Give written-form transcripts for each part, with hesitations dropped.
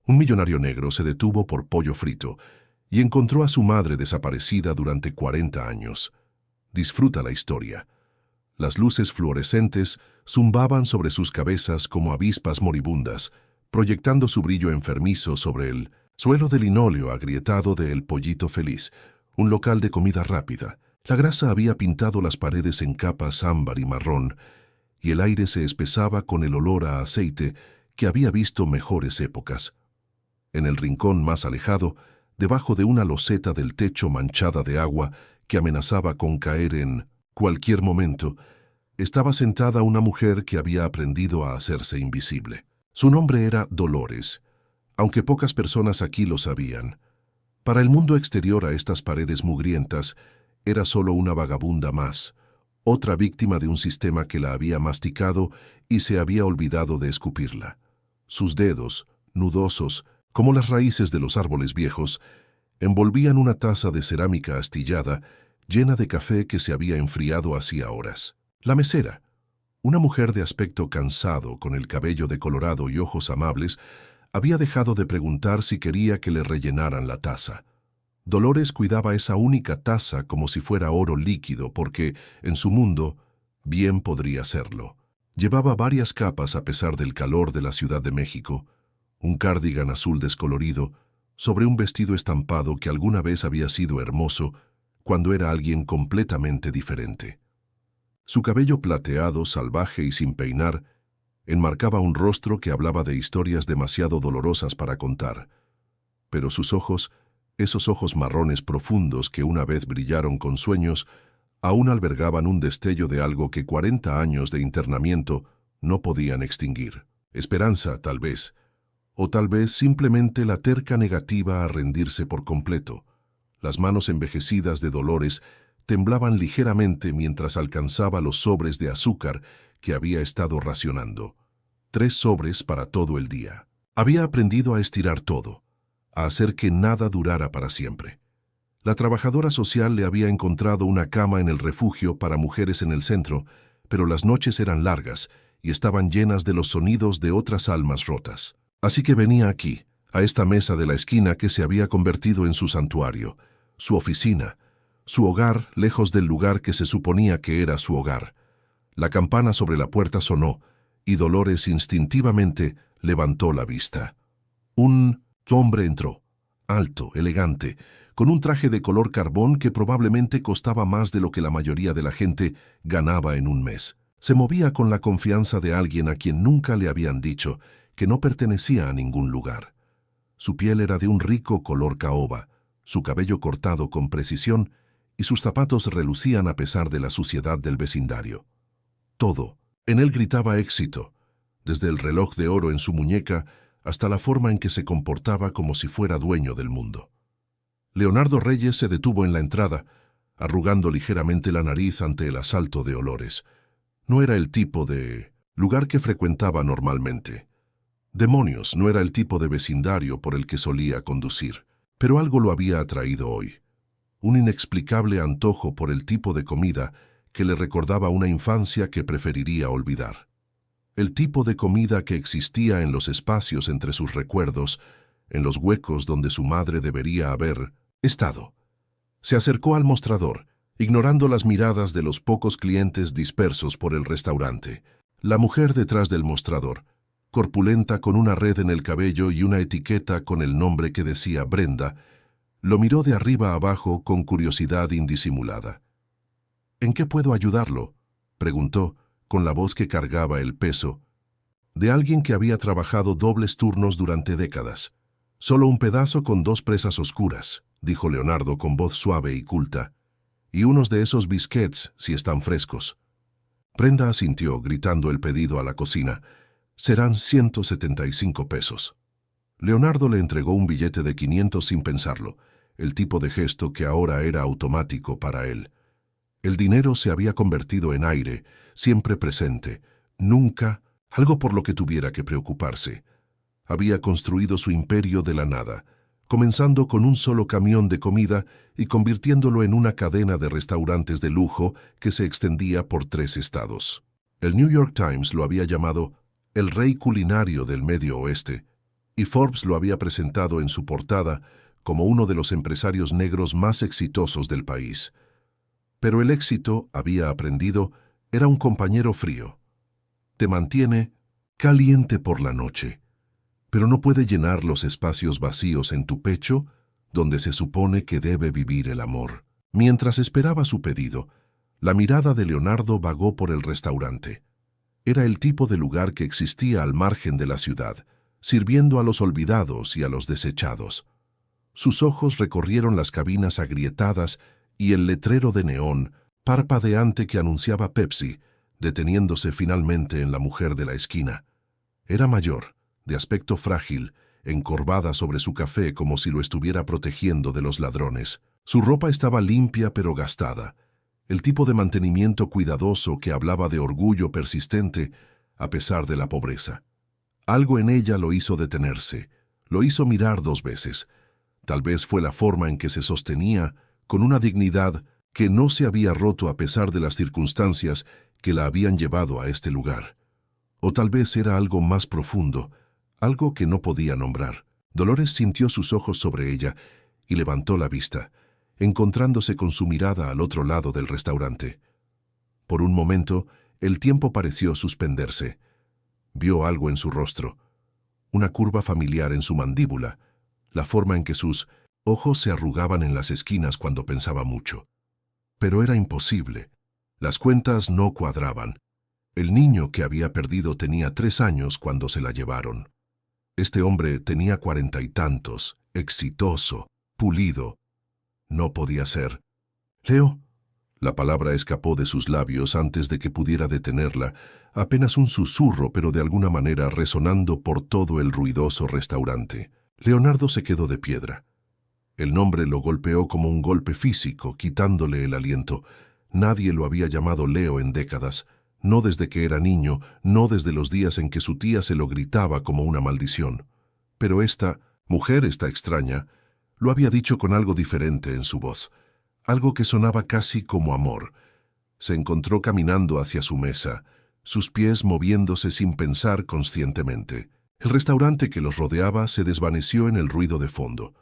Un millonario negro se detuvo por pollo frito y encontró a su madre desaparecida durante 40 años. Disfruta la historia. Las luces fluorescentes zumbaban sobre sus cabezas como avispas moribundas, proyectando su brillo enfermizo sobre el suelo de linóleo agrietado de El Pollito Feliz, un local de comida rápida. La grasa había pintado las paredes en capas ámbar y marrón, y el aire se espesaba con el olor a aceite que había visto mejores épocas. En el rincón más alejado, debajo de una loseta del techo manchada de agua que amenazaba con caer en cualquier momento, estaba sentada una mujer que había aprendido a hacerse invisible. Su nombre era Dolores, aunque pocas personas aquí lo sabían. Para el mundo exterior a estas paredes mugrientas, era solo una vagabunda más, otra víctima de un sistema que la había masticado y se había olvidado de escupirla. Sus dedos, nudosos, como las raíces de los árboles viejos, envolvían una taza de cerámica astillada llena de café que se había enfriado hacía horas. La mesera, una mujer de aspecto cansado, con el cabello decolorado y ojos amables, había dejado de preguntar si quería que le rellenaran la taza. Dolores cuidaba esa única taza como si fuera oro líquido porque, en su mundo, bien podría serlo. Llevaba varias capas a pesar del calor de la Ciudad de México, un cardigan azul descolorido, sobre un vestido estampado que alguna vez había sido hermoso cuando era alguien completamente diferente. Su cabello plateado, salvaje y sin peinar, enmarcaba un rostro que hablaba de historias demasiado dolorosas para contar. Pero sus ojos, esos ojos marrones profundos que una vez brillaron con sueños, aún albergaban un destello de algo que 40 años de internamiento no podían extinguir. Esperanza, tal vez, o tal vez simplemente la terca negativa a rendirse por completo. Las manos envejecidas de Dolores temblaban ligeramente mientras alcanzaba los sobres de azúcar que había estado racionando. 3 sobres para todo el día. Había aprendido a estirar todo, a hacer que nada durara para siempre. La trabajadora social le había encontrado una cama en el refugio para mujeres en el centro, pero las noches eran largas y estaban llenas de los sonidos de otras almas rotas. Así que venía aquí, a esta mesa de la esquina que se había convertido en su santuario, su oficina, su hogar lejos del lugar que se suponía que era su hogar. La campana sobre la puerta sonó, y Dolores instintivamente levantó la vista. Un hombre entró, alto, elegante, con un traje de color carbón que probablemente costaba más de lo que la mayoría de la gente ganaba en un mes. Se movía con la confianza de alguien a quien nunca le habían dicho que no pertenecía a ningún lugar. Su piel era de un rico color caoba, su cabello cortado con precisión y sus zapatos relucían a pesar de la suciedad del vecindario. Todo, en él gritaba éxito, desde el reloj de oro en su muñeca hasta la forma en que se comportaba como si fuera dueño del mundo. Leonardo Reyes se detuvo en la entrada, arrugando ligeramente la nariz ante el asalto de olores. No era el tipo de lugar que frecuentaba normalmente. Demonios, no era el tipo de vecindario por el que solía conducir, pero algo lo había atraído hoy. Un inexplicable antojo por el tipo de comida que le recordaba una infancia que preferiría olvidar. El tipo de comida que existía en los espacios entre sus recuerdos, en los huecos donde su madre debería haber estado. Se acercó al mostrador, ignorando las miradas de los pocos clientes dispersos por el restaurante. La mujer detrás del mostrador, corpulenta con una red en el cabello y una etiqueta con el nombre que decía Brenda, lo miró de arriba a abajo con curiosidad indisimulada. «¿En qué puedo ayudarlo?», preguntó, con la voz que cargaba el peso de alguien que había trabajado dobles turnos durante décadas. «Solo un pedazo con 2 presas oscuras», dijo Leonardo con voz suave y culta, «y unos de esos biscuits, si están frescos». Brenda asintió, gritando el pedido a la cocina. «Serán 175 pesos». Leonardo le entregó un billete de 500 sin pensarlo, el tipo de gesto que ahora era automático para él. El dinero se había convertido en aire, siempre presente, nunca algo por lo que tuviera que preocuparse. Había construido su imperio de la nada, comenzando con un solo camión de comida y convirtiéndolo en una cadena de restaurantes de lujo que se extendía por 3 estados. El New York Times lo había llamado el rey culinario del Medio Oeste, y Forbes lo había presentado en su portada como uno de los empresarios negros más exitosos del país. Pero el éxito, había aprendido, era un compañero frío. Te mantiene caliente por la noche, pero no puede llenar los espacios vacíos en tu pecho donde se supone que debe vivir el amor. Mientras esperaba su pedido, la mirada de Leonardo vagó por el restaurante. Era el tipo de lugar que existía al margen de la ciudad, sirviendo a los olvidados y a los desechados. Sus ojos recorrieron las cabinas agrietadas y el letrero de neón parpadeante que anunciaba Pepsi, deteniéndose finalmente en la mujer de la esquina. Era mayor, de aspecto frágil, encorvada sobre su café como si lo estuviera protegiendo de los ladrones. Su ropa estaba limpia pero gastada, el tipo de mantenimiento cuidadoso que hablaba de orgullo persistente a pesar de la pobreza. Algo en ella lo hizo detenerse, lo hizo mirar 2 veces. Tal vez fue la forma en que se sostenía, con una dignidad que no se había roto a pesar de las circunstancias que la habían llevado a este lugar. O tal vez era algo más profundo, algo que no podía nombrar. Dolores sintió sus ojos sobre ella y levantó la vista, encontrándose con su mirada al otro lado del restaurante. Por un momento, el tiempo pareció suspenderse. Vio algo en su rostro, una curva familiar en su mandíbula, la forma en que sus ojos se arrugaban en las esquinas cuando pensaba mucho. Pero era imposible. Las cuentas no cuadraban. El niño que había perdido tenía 3 años cuando se la llevaron. Este hombre tenía 40 y tantos, exitoso, pulido. No podía ser. «Leo». La palabra escapó de sus labios antes de que pudiera detenerla, apenas un susurro, pero de alguna manera resonando por todo el ruidoso restaurante. Leonardo se quedó de piedra. El nombre lo golpeó como un golpe físico, quitándole el aliento. Nadie lo había llamado Leo en décadas, no desde que era niño, no desde los días en que su tía se lo gritaba como una maldición. Pero esta mujer, esta extraña, lo había dicho con algo diferente en su voz, algo que sonaba casi como amor. Se encontró caminando hacia su mesa, sus pies moviéndose sin pensar conscientemente. El restaurante que los rodeaba se desvaneció en el ruido de fondo.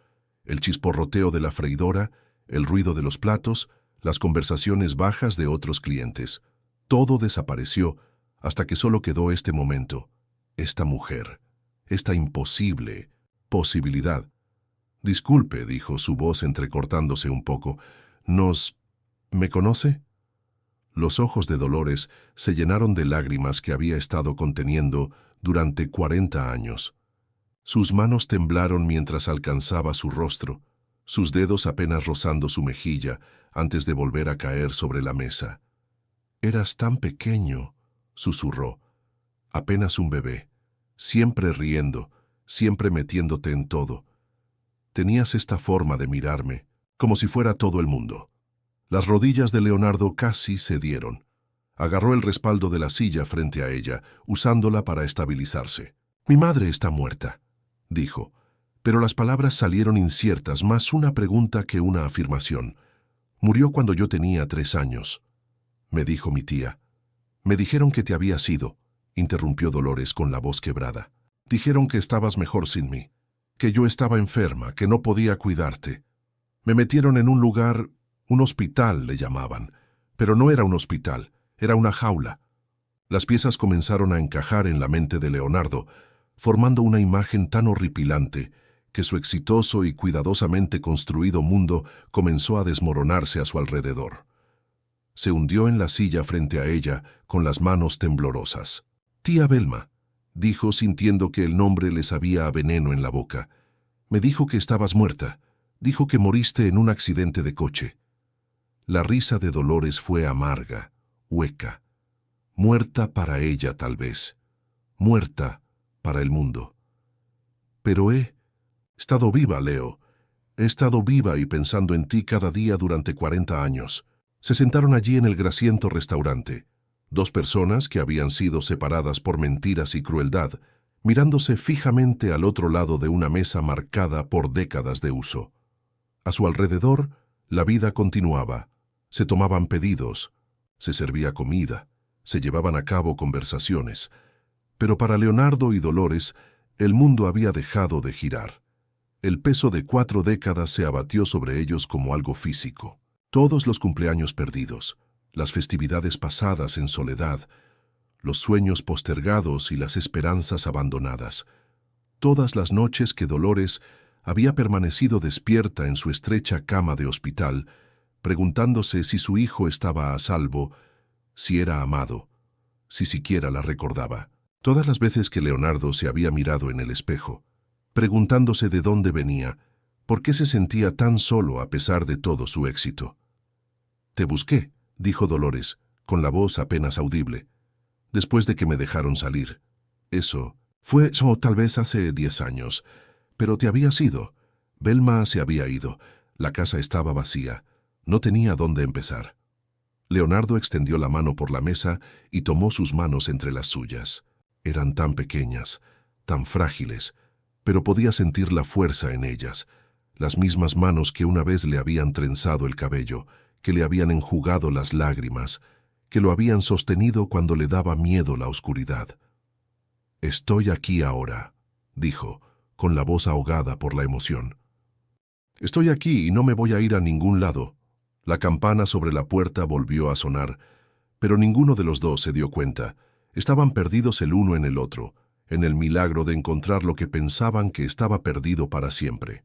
El chisporroteo de la freidora, el ruido de los platos, las conversaciones bajas de otros clientes. Todo desapareció hasta que solo quedó este momento, esta mujer, esta imposible posibilidad. «Disculpe», dijo su voz entrecortándose un poco, ¿me conoce?» Los ojos de Dolores se llenaron de lágrimas que había estado conteniendo durante 40 años. Sus manos temblaron mientras alcanzaba su rostro, sus dedos apenas rozando su mejilla antes de volver a caer sobre la mesa. «Eras tan pequeño», susurró, «apenas un bebé, siempre riendo, siempre metiéndote en todo. Tenías esta forma de mirarme, como si fuera todo el mundo». Las rodillas de Leonardo casi cedieron. Agarró el respaldo de la silla frente a ella, usándola para estabilizarse. «Mi madre está muerta», dijo, pero las palabras salieron inciertas, más una pregunta que una afirmación. «Murió cuando yo tenía 3 años», me dijo mi tía. «Me dijeron que te habías ido», interrumpió Dolores con la voz quebrada. «Dijeron que estabas mejor sin mí, que yo estaba enferma, que no podía cuidarte. Me metieron en un lugar, un hospital le llamaban, pero no era un hospital, era una jaula». Las piezas comenzaron a encajar en la mente de Leonardo, formando una imagen tan horripilante que su exitoso y cuidadosamente construido mundo comenzó a desmoronarse a su alrededor. Se hundió en la silla frente a ella con las manos temblorosas. «Tía Belma», dijo sintiendo que el nombre le sabía a veneno en la boca. «Me dijo que estabas muerta. Dijo que moriste en un accidente de coche». La risa de Dolores fue amarga, hueca. Muerta para ella tal vez. Muerta para el mundo. «Pero he estado viva, Leo. He estado viva y pensando en ti cada día durante 40 años. Se sentaron allí en el grasiento restaurante. 2 personas que habían sido separadas por mentiras y crueldad, mirándose fijamente al otro lado de una mesa marcada por décadas de uso. A su alrededor, la vida continuaba. Se tomaban pedidos, se servía comida, se llevaban a cabo conversaciones. Pero para Leonardo y Dolores, El mundo había dejado de girar. El peso de 4 décadas se abatió sobre ellos como algo físico. Todos los cumpleaños perdidos, las festividades pasadas en soledad, los sueños postergados y las esperanzas abandonadas. Todas las noches que Dolores había permanecido despierta en su estrecha cama de hospital, preguntándose si su hijo estaba a salvo, si era amado, si siquiera la recordaba. Todas las veces que Leonardo se había mirado en el espejo, preguntándose de dónde venía, por qué se sentía tan solo a pesar de todo su éxito. «Te busqué», dijo Dolores, con la voz apenas audible, «después de que me dejaron salir. Eso fue tal vez hace 10 años, pero te habías ido. Belma se había ido, la casa estaba vacía, no tenía dónde empezar». Leonardo extendió la mano por la mesa y tomó sus manos entre las suyas. Eran tan pequeñas, tan frágiles, pero podía sentir la fuerza en ellas, las mismas manos que una vez le habían trenzado el cabello, que le habían enjugado las lágrimas, que lo habían sostenido cuando le daba miedo la oscuridad. «Estoy aquí ahora», dijo, con la voz ahogada por la emoción. «Estoy aquí y no me voy a ir a ningún lado». La campana sobre la puerta volvió a sonar, pero ninguno de los dos se dio cuenta. Estaban perdidos el uno en el otro, en el milagro de encontrar lo que pensaban que estaba perdido para siempre.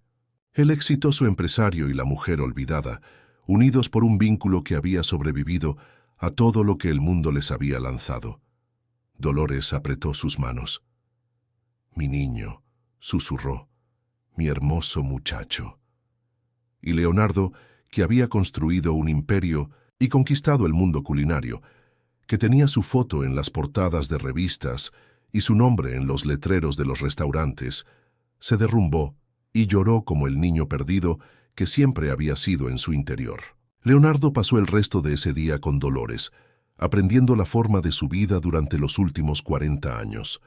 El exitoso empresario y la mujer olvidada, unidos por un vínculo que había sobrevivido a todo lo que el mundo les había lanzado. Dolores apretó sus manos. «Mi niño», susurró, «mi hermoso muchacho». Y Leonardo, que había construido un imperio y conquistado el mundo culinario, que tenía su foto en las portadas de revistas y su nombre en los letreros de los restaurantes, se derrumbó y lloró como el niño perdido que siempre había sido en su interior. Leonardo pasó el resto de ese día con Dolores, aprendiendo la forma de su vida durante los últimos 40 años.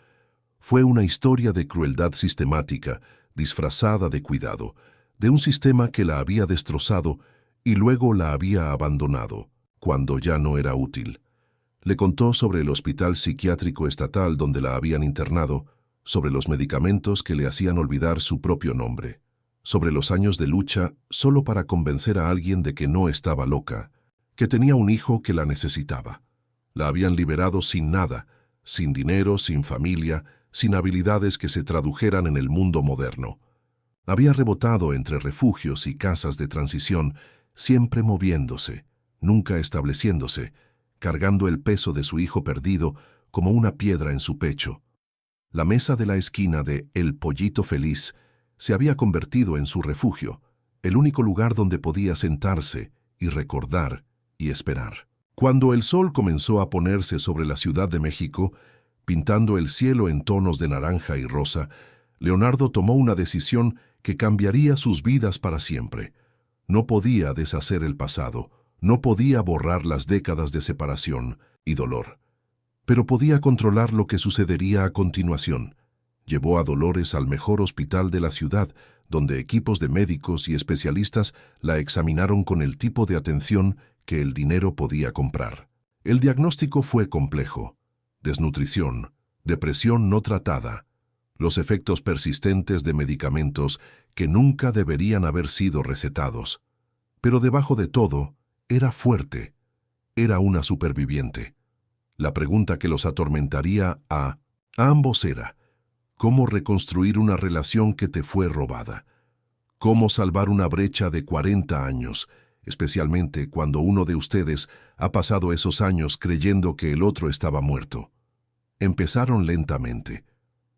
Fue una historia de crueldad sistemática, disfrazada de cuidado, de un sistema que la había destrozado y luego la había abandonado, cuando ya no era útil. Le contó sobre el hospital psiquiátrico estatal donde la habían internado, sobre los medicamentos que le hacían olvidar su propio nombre, sobre los años de lucha solo para convencer a alguien de que no estaba loca, que tenía un hijo que la necesitaba. La habían liberado sin nada, sin dinero, sin familia, sin habilidades que se tradujeran en el mundo moderno. Había rebotado entre refugios y casas de transición, siempre moviéndose, nunca estableciéndose, cargando el peso de su hijo perdido como una piedra en su pecho. La mesa de la esquina de El Pollito Feliz se había convertido en su refugio, el único lugar donde podía sentarse y recordar y esperar. Cuando el sol comenzó a ponerse sobre la Ciudad de México, pintando el cielo en tonos de naranja y rosa, Leonardo tomó una decisión que cambiaría sus vidas para siempre. No podía deshacer el pasado, no podía borrar las décadas de separación y dolor, pero podía controlar lo que sucedería a continuación. Llevó a Dolores al mejor hospital de la ciudad, donde equipos de médicos y especialistas la examinaron con el tipo de atención que el dinero podía comprar. El diagnóstico fue complejo: desnutrición, depresión no tratada, los efectos persistentes de medicamentos que nunca deberían haber sido recetados. Pero debajo de todo, era fuerte, era una superviviente. La pregunta que los atormentaría a ambos era: ¿cómo reconstruir una relación que te fue robada? ¿Cómo salvar una brecha de 40 años, especialmente cuando uno de ustedes ha pasado esos años creyendo que el otro estaba muerto? Empezaron lentamente.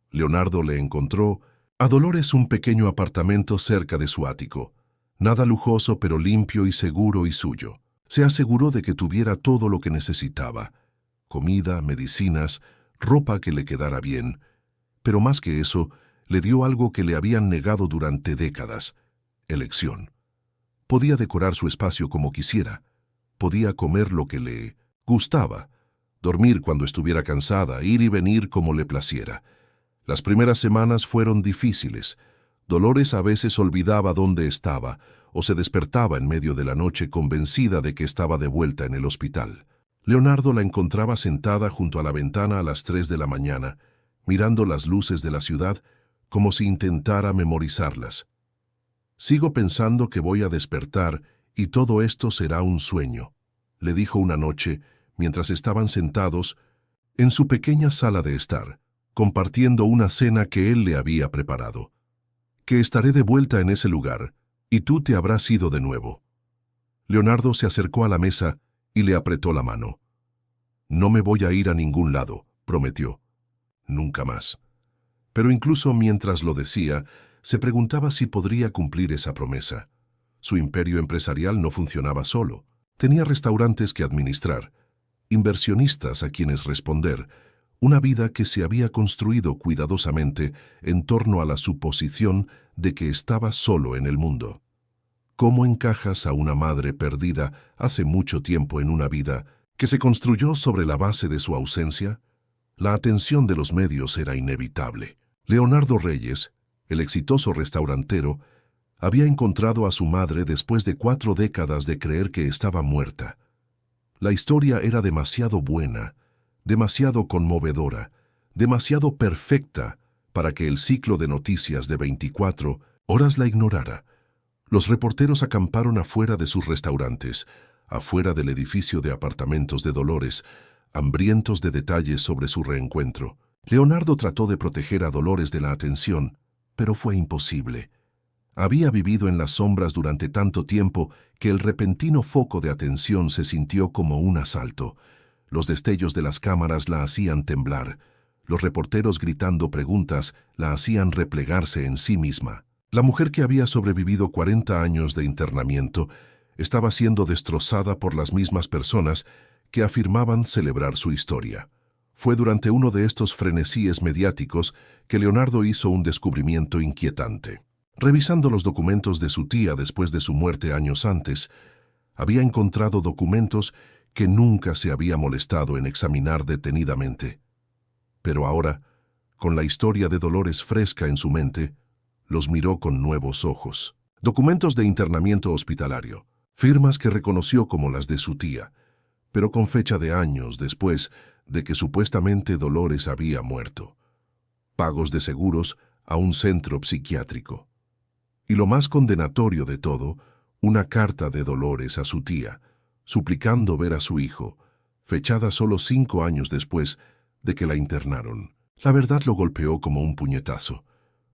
Leonardo le encontró a Dolores un pequeño apartamento cerca de su ático. Nada lujoso, pero limpio y seguro y suyo. Se aseguró de que tuviera todo lo que necesitaba: comida, medicinas, ropa que le quedara bien. Pero más que eso, le dio algo que le habían negado durante décadas: elección. Podía decorar su espacio como quisiera. Podía comer lo que le gustaba, dormir cuando estuviera cansada, ir y venir como le placiera. Las primeras semanas fueron difíciles. Dolores a veces olvidaba dónde estaba o se despertaba en medio de la noche convencida de que estaba de vuelta en el hospital. Leonardo la encontraba sentada junto a la ventana a las 3 de la mañana, mirando las luces de la ciudad como si intentara memorizarlas. «Sigo pensando que voy a despertar y todo esto será un sueño», le dijo una noche mientras estaban sentados en su pequeña sala de estar, compartiendo una cena que él le había preparado. «Que estaré de vuelta en ese lugar, y tú te habrás ido de nuevo». Leonardo se acercó a la mesa y le apretó la mano. «No me voy a ir a ningún lado», prometió. «Nunca más». Pero incluso mientras lo decía, se preguntaba si podría cumplir esa promesa. Su imperio empresarial no funcionaba solo. Tenía restaurantes que administrar, inversionistas a quienes responder, una vida que se había construido cuidadosamente en torno a la suposición de que estaba solo en el mundo. ¿Cómo encajas a una madre perdida hace mucho tiempo en una vida que se construyó sobre la base de su ausencia? La atención de los medios era inevitable. Leonardo Reyes, el exitoso restaurantero, había encontrado a su madre después de 4 décadas de creer que estaba muerta. La historia era demasiado buena, demasiado conmovedora, demasiado perfecta para que el ciclo de noticias de 24 horas la ignorara. Los reporteros acamparon afuera de sus restaurantes, afuera del edificio de apartamentos de Dolores, hambrientos de detalles sobre su reencuentro. Leonardo trató de proteger a Dolores de la atención, pero fue imposible. Había vivido en las sombras durante tanto tiempo que el repentino foco de atención se sintió como un asalto. Los destellos de las cámaras la hacían temblar. Los reporteros gritando preguntas la hacían replegarse en sí misma. La mujer que había sobrevivido 40 años de internamiento estaba siendo destrozada por las mismas personas que afirmaban celebrar su historia. Fue durante uno de estos frenesíes mediáticos que Leonardo hizo un descubrimiento inquietante. Revisando los documentos de su tía después de su muerte años antes, había encontrado documentos que nunca se había molestado en examinar detenidamente. Pero ahora, con la historia de Dolores fresca en su mente, los miró con nuevos ojos. Documentos de internamiento hospitalario, firmas que reconoció como las de su tía, pero con fecha de años después de que supuestamente Dolores había muerto. Pagos de seguros a un centro psiquiátrico. Y lo más condenatorio de todo, una carta de Dolores a su tía, suplicando ver a su hijo, fechada solo 5 años después de que la internaron. La verdad lo golpeó como un puñetazo.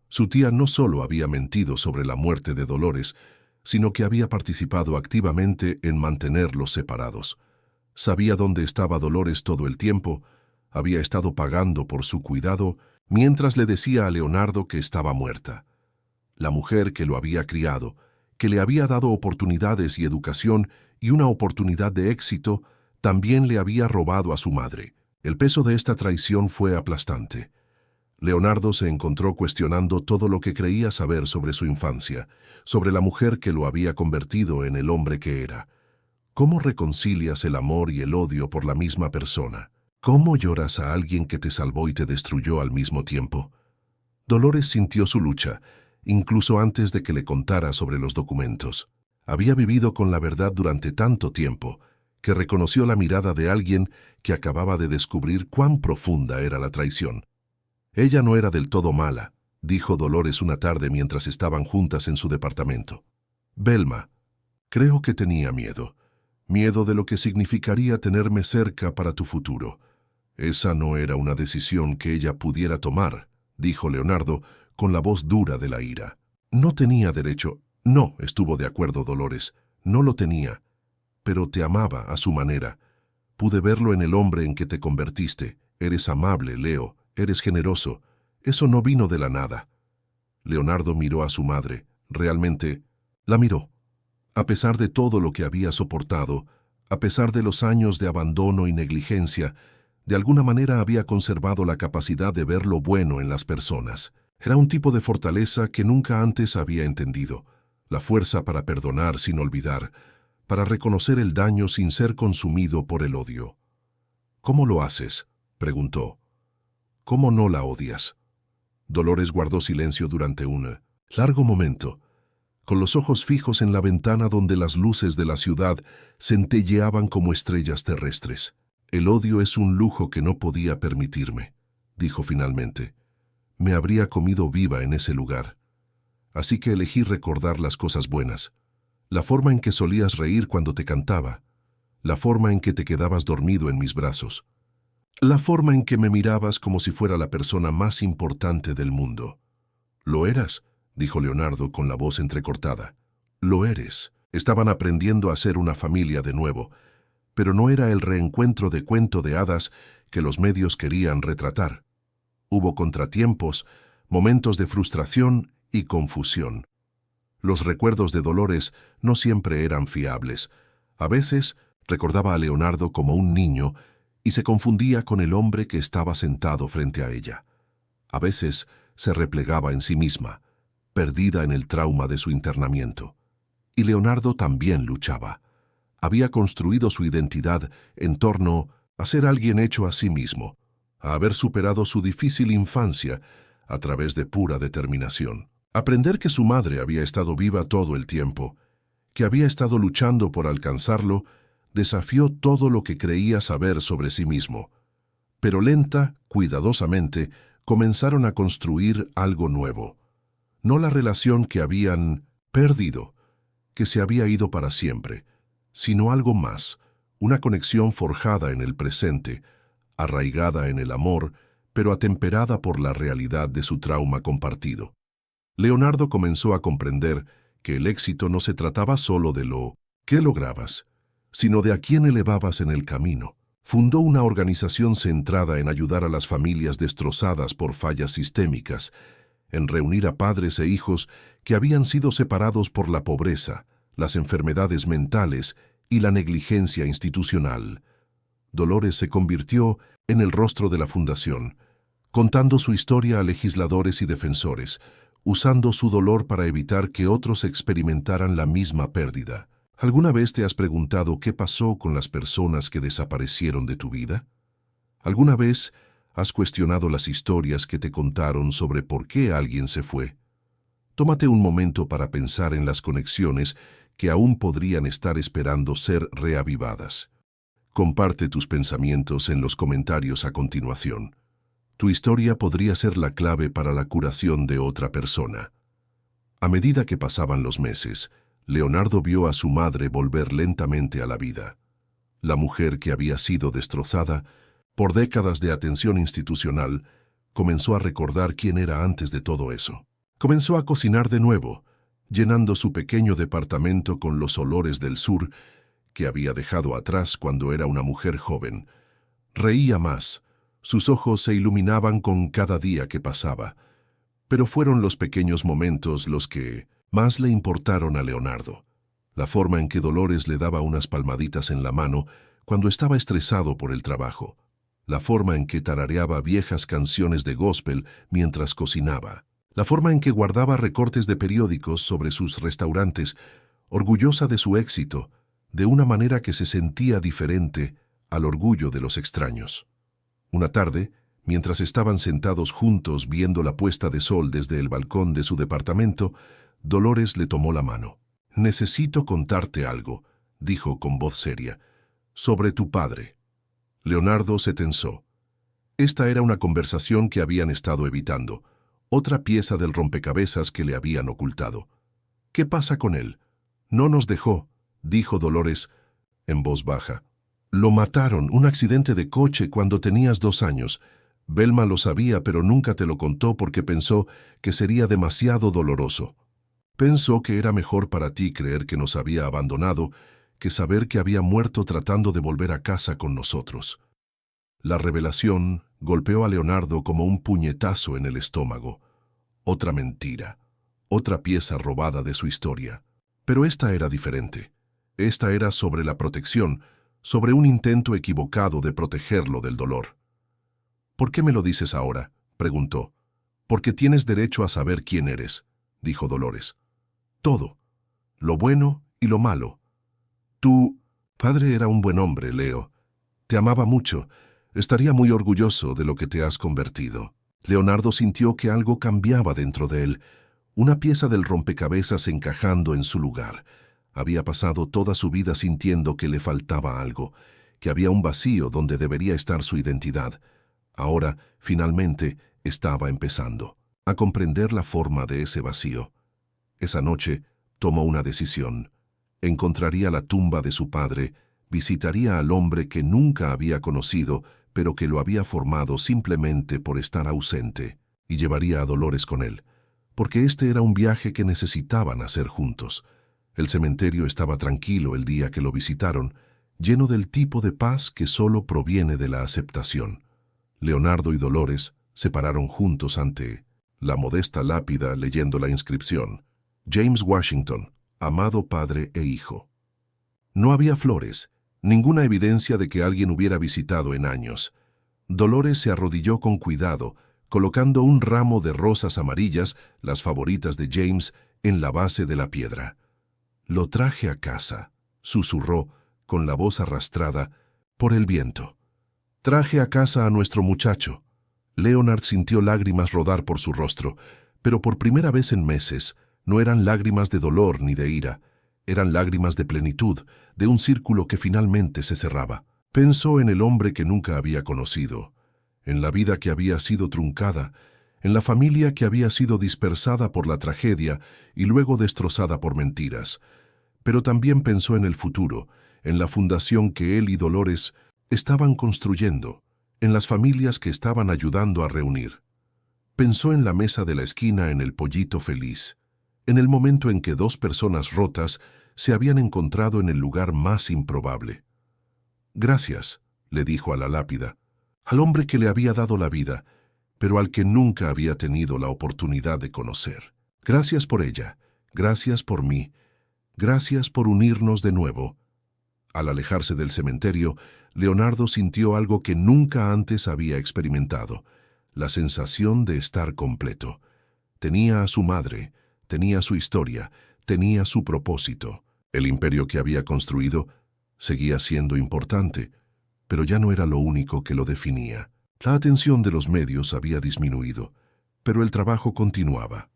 Su tía no solo había mentido sobre la muerte de Dolores, sino que había participado activamente en mantenerlos separados. Sabía dónde estaba Dolores todo el tiempo, había estado pagando por su cuidado mientras le decía a Leonardo que estaba muerta. La mujer que lo había criado, que le había dado oportunidades y educación y una oportunidad de éxito, también le había robado a su madre. El peso de esta traición fue aplastante. Leonardo se encontró cuestionando todo lo que creía saber sobre su infancia, sobre la mujer que lo había convertido en el hombre que era. ¿Cómo reconcilias el amor y el odio por la misma persona? ¿Cómo lloras a alguien que te salvó y te destruyó al mismo tiempo? Dolores sintió su lucha, incluso antes de que le contara sobre los documentos. Había vivido con la verdad durante tanto tiempo, que reconoció la mirada de alguien que acababa de descubrir cuán profunda era la traición. Ella no era del todo mala, dijo Dolores una tarde mientras estaban juntas en su departamento. Belma, creo que tenía miedo. Miedo de lo que significaría tenerme cerca para tu futuro. Esa no era una decisión que ella pudiera tomar, dijo Leonardo con la voz dura de la ira. No tenía derecho. No, estuvo de acuerdo Dolores, no lo tenía. Pero te amaba a su manera. Pude verlo en el hombre en que te convertiste. Eres amable, Leo, eres generoso. Eso no vino de la nada. Leonardo miró a su madre. Realmente, la miró. A pesar de todo lo que había soportado, a pesar de los años de abandono y negligencia, de alguna manera había conservado la capacidad de ver lo bueno en las personas. Era un tipo de fortaleza que nunca antes había entendido. La fuerza para perdonar sin olvidar, para reconocer el daño sin ser consumido por el odio. ¿Cómo lo haces?, preguntó. ¿Cómo no la odias? Dolores guardó silencio durante un largo momento, con los ojos fijos en la ventana donde las luces de la ciudad centelleaban como estrellas terrestres. El odio es un lujo que no podía permitirme, dijo finalmente. me habría comido viva en ese lugar. Así que elegí recordar las cosas buenas. La forma en que solías reír cuando te cantaba. La forma en que te quedabas dormido en mis brazos. La forma en que me mirabas como si fuera la persona más importante del mundo. «Lo eras», dijo Leonardo con la voz entrecortada. «Lo eres». Estaban aprendiendo a ser una familia de nuevo, pero no era el reencuentro de cuento de hadas que los medios querían retratar. Hubo contratiempos, momentos de frustración y confusión. Los recuerdos de Dolores no siempre eran fiables. A veces recordaba a Leonardo como un niño y se confundía con el hombre que estaba sentado frente a ella. A veces se replegaba en sí misma, perdida en el trauma de su internamiento. Y Leonardo también luchaba. Había construido su identidad en torno a ser alguien hecho a sí mismo, a haber superado su difícil infancia a través de pura determinación. Aprender que su madre había estado viva todo el tiempo, que había estado luchando por alcanzarlo, desafió todo lo que creía saber sobre sí mismo. Pero lenta, cuidadosamente, comenzaron a construir algo nuevo. No la relación que habían perdido, que se había ido para siempre, sino algo más, una conexión forjada en el presente, arraigada en el amor, pero atemperada por la realidad de su trauma compartido. Leonardo comenzó a comprender que el éxito no se trataba solo de lo que lograbas, sino de a quién elevabas en el camino. Fundó una organización centrada en ayudar a las familias destrozadas por fallas sistémicas, en reunir a padres e hijos que habían sido separados por la pobreza, las enfermedades mentales y la negligencia institucional. Dolores se convirtió en el rostro de la fundación, contando su historia a legisladores y defensores, usando su dolor para evitar que otros experimentaran la misma pérdida. ¿Alguna vez te has preguntado qué pasó con las personas que desaparecieron de tu vida? ¿Alguna vez has cuestionado las historias que te contaron sobre por qué alguien se fue? Tómate un momento para pensar en las conexiones que aún podrían estar esperando ser reavivadas. Comparte tus pensamientos en los comentarios a continuación. Tu historia podría ser la clave para la curación de otra persona. A medida que pasaban los meses, Leonardo vio a su madre volver lentamente a la vida. La mujer que había sido destrozada por décadas de atención institucional comenzó a recordar quién era antes de todo eso. Comenzó a cocinar de nuevo, llenando su pequeño departamento con los olores del sur que había dejado atrás cuando era una mujer joven. Reía más, sus ojos se iluminaban con cada día que pasaba, pero fueron los pequeños momentos los que más le importaron a Leonardo. La forma en que Dolores le daba unas palmaditas en la mano cuando estaba estresado por el trabajo. La forma en que tarareaba viejas canciones de gospel mientras cocinaba. La forma en que guardaba recortes de periódicos sobre sus restaurantes, orgullosa de su éxito, de una manera que se sentía diferente al orgullo de los extraños. Una tarde, mientras estaban sentados juntos viendo la puesta de sol desde el balcón de su departamento, Dolores le tomó la mano. «Necesito contarte algo», dijo con voz seria, «sobre tu padre». Leonardo se tensó. Esta era una conversación que habían estado evitando, otra pieza del rompecabezas que le habían ocultado. «¿Qué pasa con él?» «No nos dejó», dijo Dolores en voz baja. «Lo mataron, un accidente de coche cuando tenías 2 años. Belma lo sabía, pero nunca te lo contó porque pensó que sería demasiado doloroso. Pensó que era mejor para ti creer que nos había abandonado que saber que había muerto tratando de volver a casa con nosotros». La revelación golpeó a Leonardo como un puñetazo en el estómago. Otra mentira, otra pieza robada de su historia. Pero esta era diferente. Esta era sobre la protección, sobre un intento equivocado de protegerlo del dolor. «¿Por qué me lo dices ahora?», preguntó. «Porque tienes derecho a saber quién eres», dijo Dolores. «Todo, lo bueno y lo malo. Tu padre era un buen hombre, Leo. Te amaba mucho. Estaría muy orgulloso de lo que te has convertido». Leonardo sintió que algo cambiaba dentro de él, una pieza del rompecabezas encajando en su lugar. Había pasado toda su vida sintiendo que le faltaba algo, que había un vacío donde debería estar su identidad. Ahora, finalmente, estaba empezando a comprender la forma de ese vacío. Esa noche tomó una decisión. Encontraría la tumba de su padre, visitaría al hombre que nunca había conocido, pero que lo había formado simplemente por estar ausente, y llevaría a Dolores con él, porque este era un viaje que necesitaban hacer juntos. El cementerio estaba tranquilo el día que lo visitaron, lleno del tipo de paz que solo proviene de la aceptación. Leonardo y Dolores se pararon juntos ante la modesta lápida leyendo la inscripción: James Washington, amado padre e hijo. No había flores, ninguna evidencia de que alguien hubiera visitado en años. Dolores se arrodilló con cuidado, colocando un ramo de rosas amarillas, las favoritas de James, en la base de la piedra. «Lo traje a casa», susurró, con la voz arrastrada por el viento. «Traje a casa a nuestro muchacho». Leonard sintió lágrimas rodar por su rostro, pero por primera vez en meses no eran lágrimas de dolor ni de ira, eran lágrimas de plenitud, de un círculo que finalmente se cerraba. Pensó en el hombre que nunca había conocido, en la vida que había sido truncada, en la familia que había sido dispersada por la tragedia y luego destrozada por mentiras. Pero también pensó en el futuro, en la fundación que él y Dolores estaban construyendo, en las familias que estaban ayudando a reunir. Pensó en la mesa de la esquina en el Pollito Feliz, en el momento en que dos personas rotas se habían encontrado en el lugar más improbable. «Gracias», le dijo a la lápida, al hombre que le había dado la vida, pero al que nunca había tenido la oportunidad de conocer. «Gracias por ella, gracias por mí, gracias por unirnos de nuevo». Al alejarse del cementerio, Leonardo sintió algo que nunca antes había experimentado, la sensación de estar completo. Tenía a su madre, tenía su historia, tenía su propósito. El imperio que había construido seguía siendo importante, pero ya no era lo único que lo definía. La atención de los medios había disminuido, pero el trabajo continuaba.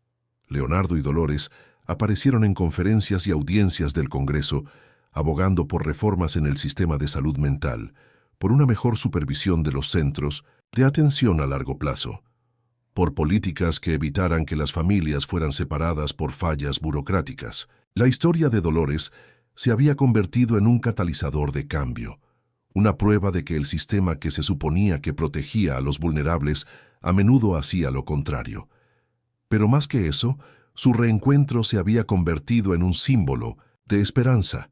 Leonardo y Dolores aparecieron en conferencias y audiencias del Congreso, abogando por reformas en el sistema de salud mental, por una mejor supervisión de los centros de atención a largo plazo, por políticas que evitaran que las familias fueran separadas por fallas burocráticas. La historia de Dolores se había convertido en un catalizador de cambio, una prueba de que el sistema que se suponía que protegía a los vulnerables a menudo hacía lo contrario. Pero más que eso, su reencuentro se había convertido en un símbolo de esperanza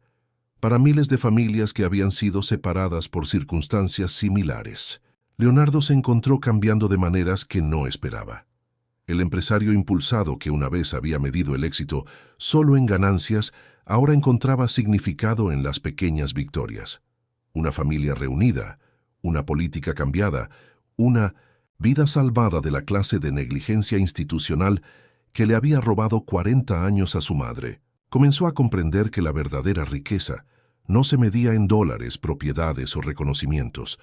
para miles de familias que habían sido separadas por circunstancias similares. Leonardo se encontró cambiando de maneras que no esperaba. El empresario impulsado que una vez había medido el éxito solo en ganancias, ahora encontraba significado en las pequeñas victorias. Una familia reunida, una política cambiada, una vida salvada de la clase de negligencia institucional que le había robado 40 años a su madre. Comenzó a comprender que la verdadera riqueza no se medía en dólares, propiedades o reconocimientos.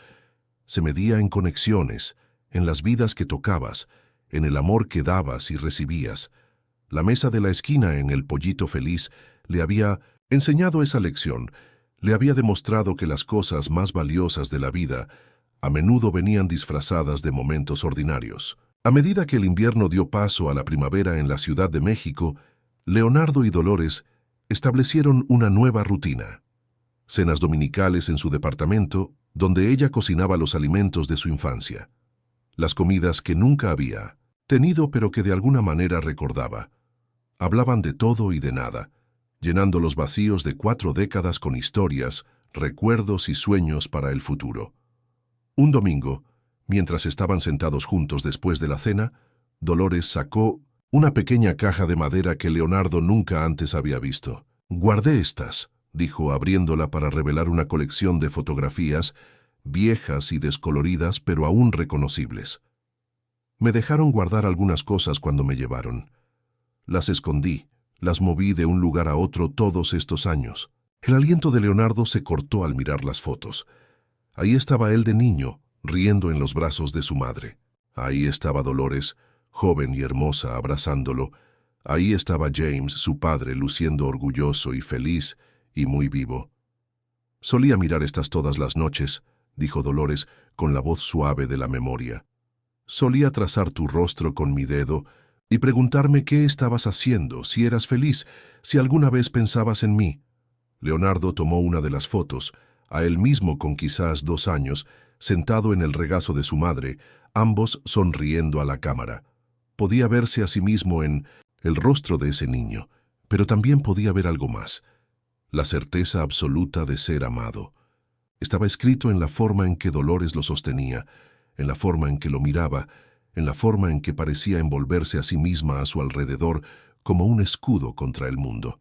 Se medía en conexiones, en las vidas que tocabas, en el amor que dabas y recibías. La mesa de la esquina en el Pollito Feliz le había enseñado esa lección, le había demostrado que las cosas más valiosas de la vida a menudo venían disfrazadas de momentos ordinarios. A medida que el invierno dio paso a la primavera en la Ciudad de México, Leonardo y Dolores establecieron una nueva rutina. Cenas dominicales en su departamento, donde ella cocinaba los alimentos de su infancia. Las comidas que nunca había tenido pero que de alguna manera recordaba. Hablaban de todo y de nada, llenando los vacíos de 4 décadas con historias, recuerdos y sueños para el futuro. Un domingo, mientras estaban sentados juntos después de la cena, Dolores sacó una pequeña caja de madera que Leonardo nunca antes había visto. «Guardé estas», dijo abriéndola para revelar una colección de fotografías, viejas y descoloridas pero aún reconocibles. «Me dejaron guardar algunas cosas cuando me llevaron. Las escondí, las moví de un lugar a otro todos estos años». El aliento de Leonardo se cortó al mirar las fotos. Ahí estaba él de niño, riendo en los brazos de su madre. Ahí estaba Dolores, joven y hermosa, abrazándolo. Ahí estaba James, su padre, luciendo orgulloso y feliz y muy vivo. «Solía mirar estas todas las noches», dijo Dolores con la voz suave de la memoria. Solía trazar tu rostro con mi dedo y preguntarme qué estabas haciendo, si eras feliz, si alguna vez pensabas en mí. Leonardo tomó una de las fotos, a él mismo con quizás 2 años, sentado en el regazo de su madre, ambos sonriendo a la cámara. Podía verse a sí mismo en el rostro de ese niño, pero también podía ver algo más, la certeza absoluta de ser amado. Estaba escrito en la forma en que Dolores lo sostenía, en la forma en que lo miraba, en la forma en que parecía envolverse a sí misma a su alrededor como un escudo contra el mundo.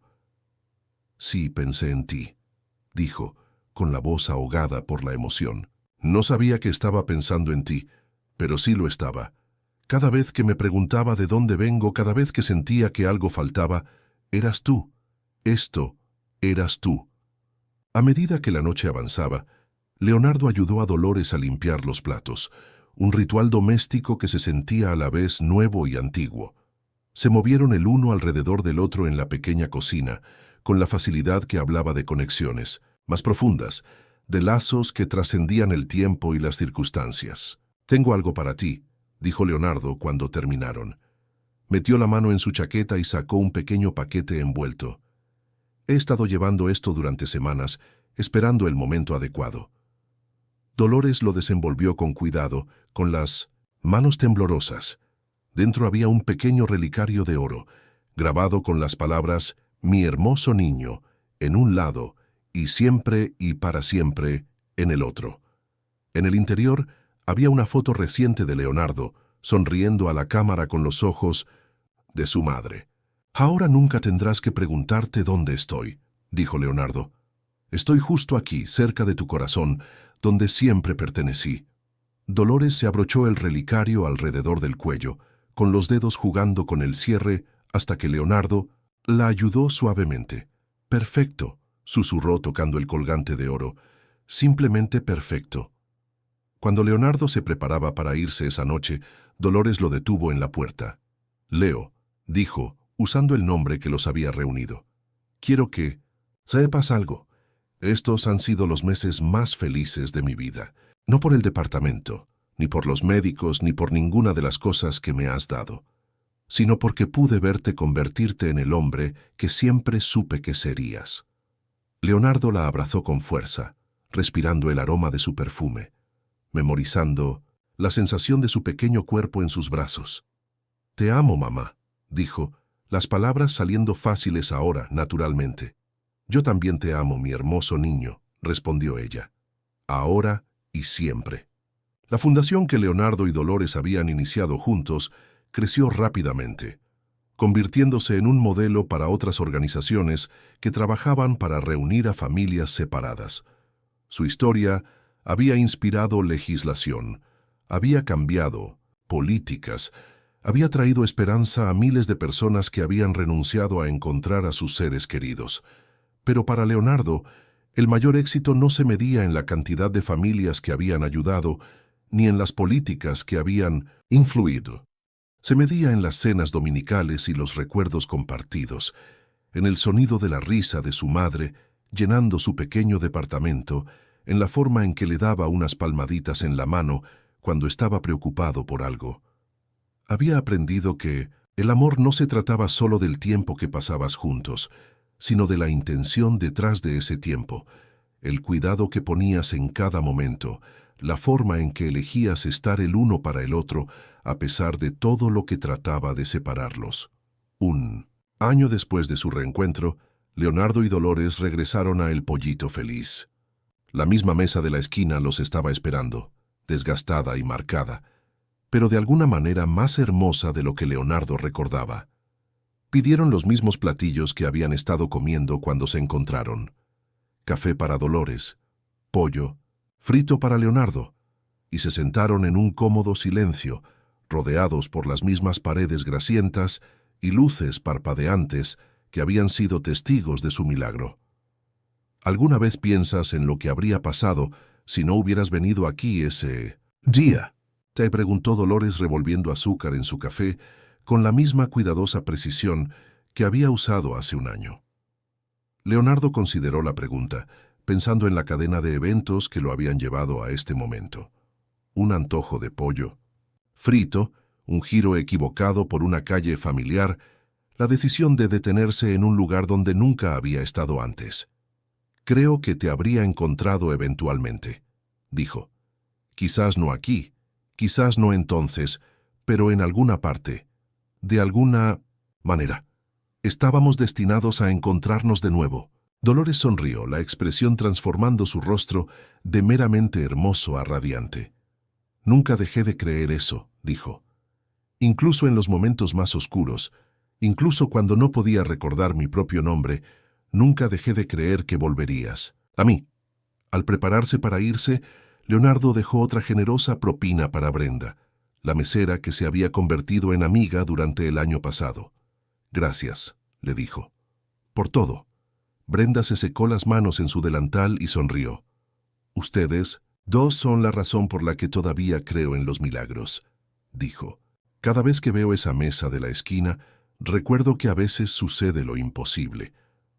Sí, pensé en ti, dijo, con la voz ahogada por la emoción. No sabía que estaba pensando en ti, pero sí lo estaba. Cada vez que me preguntaba de dónde vengo, cada vez que sentía que algo faltaba, eras tú. Esto eras tú. A medida que la noche avanzaba, Leonardo ayudó a Dolores a limpiar los platos, un ritual doméstico que se sentía a la vez nuevo y antiguo. Se movieron el uno alrededor del otro en la pequeña cocina, con la facilidad que hablaba de conexiones más profundas, de lazos que trascendían el tiempo y las circunstancias. «Tengo algo para ti», dijo Leonardo cuando terminaron. Metió la mano en su chaqueta y sacó un pequeño paquete envuelto. «He estado llevando esto durante semanas, esperando el momento adecuado». Dolores lo desenvolvió con cuidado, con las manos temblorosas. Dentro había un pequeño relicario de oro, grabado con las palabras «Mi hermoso niño» en un lado y «Siempre y para siempre» en el otro. En el interior había una foto reciente de Leonardo, sonriendo a la cámara con los ojos de su madre. «Ahora nunca tendrás que preguntarte dónde estoy», dijo Leonardo. «Estoy justo aquí, cerca de tu corazón, donde siempre pertenecí». Dolores se abrochó el relicario alrededor del cuello, con los dedos jugando con el cierre, hasta que Leonardo la ayudó suavemente. «Perfecto», susurró tocando el colgante de oro. «Simplemente perfecto». Cuando Leonardo se preparaba para irse esa noche, Dolores lo detuvo en la puerta. «Leo», dijo, usando el nombre que los había reunido. «Quiero que sepas algo. Estos han sido los meses más felices de mi vida. No por el departamento, ni por los médicos, ni por ninguna de las cosas que me has dado, sino porque pude verte convertirte en el hombre que siempre supe que serías». Leonardo la abrazó con fuerza, respirando el aroma de su perfume, memorizando la sensación de su pequeño cuerpo en sus brazos. «Te amo, mamá», dijo, las palabras saliendo fáciles ahora, naturalmente. «Yo también te amo, mi hermoso niño», respondió ella. «Ahora y siempre». La fundación que Leonardo y Dolores habían iniciado juntos creció rápidamente, convirtiéndose en un modelo para otras organizaciones que trabajaban para reunir a familias separadas. Su historia había inspirado legislación, había cambiado políticas, había traído esperanza a miles de personas que habían renunciado a encontrar a sus seres queridos. Pero para Leonardo, el mayor éxito no se medía en la cantidad de familias que habían ayudado, ni en las políticas que habían influido. Se medía en las cenas dominicales y los recuerdos compartidos, en el sonido de la risa de su madre llenando su pequeño departamento, en la forma en que le daba unas palmaditas en la mano cuando estaba preocupado por algo. Había aprendido que el amor no se trataba solo del tiempo que pasabas juntos, sino de la intención detrás de ese tiempo, el cuidado que ponías en cada momento, la forma en que elegías estar el uno para el otro, a pesar de todo lo que trataba de separarlos. Un año después de su reencuentro, Leonardo y Dolores regresaron a El Pollito Feliz. La misma mesa de la esquina los estaba esperando, desgastada y marcada, pero de alguna manera más hermosa de lo que Leonardo recordaba. Pidieron los mismos platillos que habían estado comiendo cuando se encontraron. Café para Dolores, pollo, frito para Leonardo, y se sentaron en un cómodo silencio, rodeados por las mismas paredes grasientas y luces parpadeantes que habían sido testigos de su milagro. ¿Alguna vez piensas en lo que habría pasado si no hubieras venido aquí ese día?, te preguntó Dolores revolviendo azúcar en su café con la misma cuidadosa precisión que había usado hace un año. Leonardo consideró la pregunta, pensando en la cadena de eventos que lo habían llevado a este momento. Un antojo de pollo, Frito, un giro equivocado por una calle familiar, la decisión de detenerse en un lugar donde nunca había estado antes. «Creo que te habría encontrado eventualmente», dijo. «Quizás no aquí, quizás no entonces, pero en alguna parte, de alguna manera. Estábamos destinados a encontrarnos de nuevo». Dolores sonrió, la expresión transformando su rostro de meramente hermoso a radiante. «Nunca dejé de creer eso», dijo. «Incluso en los momentos más oscuros, incluso cuando no podía recordar mi propio nombre, nunca dejé de creer que volverías. A mí». Al prepararse para irse, Leonardo dejó otra generosa propina para Brenda, la mesera que se había convertido en amiga durante el año pasado. «Gracias», le dijo. «Por todo». Brenda se secó las manos en su delantal y sonrió. «Ustedes dos son la razón por la que todavía creo en los milagros», dijo. «Cada vez que veo esa mesa de la esquina, recuerdo que a veces sucede lo imposible.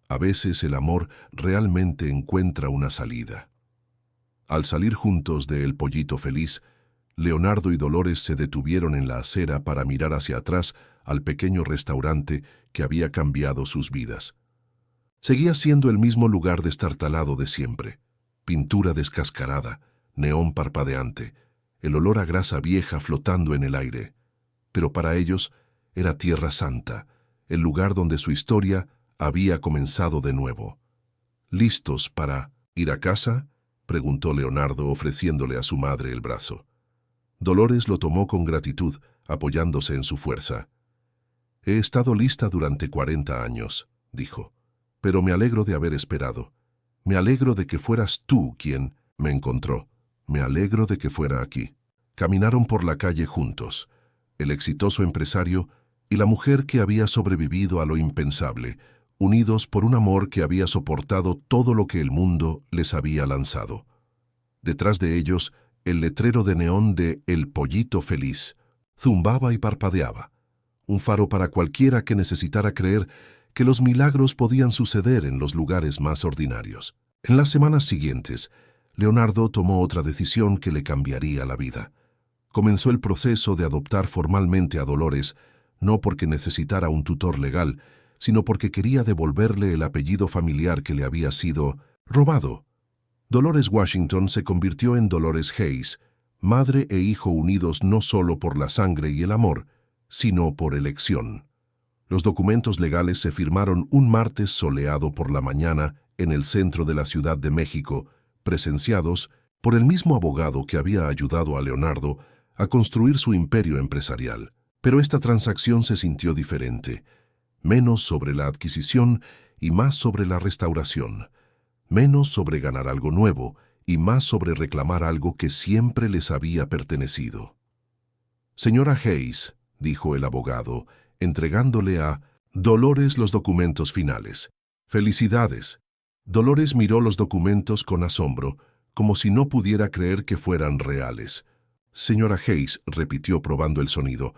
A veces el amor realmente encuentra una salida». Al salir juntos de El Pollito Feliz, Leonardo y Dolores se detuvieron en la acera para mirar hacia atrás al pequeño restaurante que había cambiado sus vidas. Seguía siendo el mismo lugar destartalado de siempre. Pintura descascarada, neón parpadeante, el olor a grasa vieja flotando en el aire. Pero para ellos era Tierra Santa, el lugar donde su historia había comenzado de nuevo. «¿Listos para ir a casa?», preguntó Leonardo, ofreciéndole a su madre el brazo. Dolores lo tomó con gratitud, apoyándose en su fuerza. «He estado lista durante 40 años», dijo. «Pero me alegro de haber esperado. Me alegro de que fueras tú quien me encontró. Me alegro de que fuera aquí». Caminaron por la calle juntos, el exitoso empresario y la mujer que había sobrevivido a lo impensable, unidos por un amor que había soportado todo lo que el mundo les había lanzado. Detrás de ellos, el letrero de neón de El Pollito Feliz zumbaba y parpadeaba, un faro para cualquiera que necesitara creer que los milagros podían suceder en los lugares más ordinarios. En las semanas siguientes, Leonardo tomó otra decisión que le cambiaría la vida. Comenzó el proceso de adoptar formalmente a Dolores, no porque necesitara un tutor legal, sino porque quería devolverle el apellido familiar que le había sido robado. Dolores Washington se convirtió en Dolores Hayes, madre e hijo unidos no solo por la sangre y el amor, sino por elección. Los documentos legales se firmaron un martes soleado por la mañana en el centro de la Ciudad de México, presenciados por el mismo abogado que había ayudado a Leonardo a construir su imperio empresarial. Pero esta transacción se sintió diferente, menos sobre la adquisición y más sobre la restauración, menos sobre ganar algo nuevo y más sobre reclamar algo que siempre les había pertenecido. «Señora Hayes», dijo el abogado, entregándole a Dolores los documentos finales. «Felicidades». Dolores miró los documentos con asombro, como si no pudiera creer que fueran reales. «Señora Hayes», repitió probando el sonido.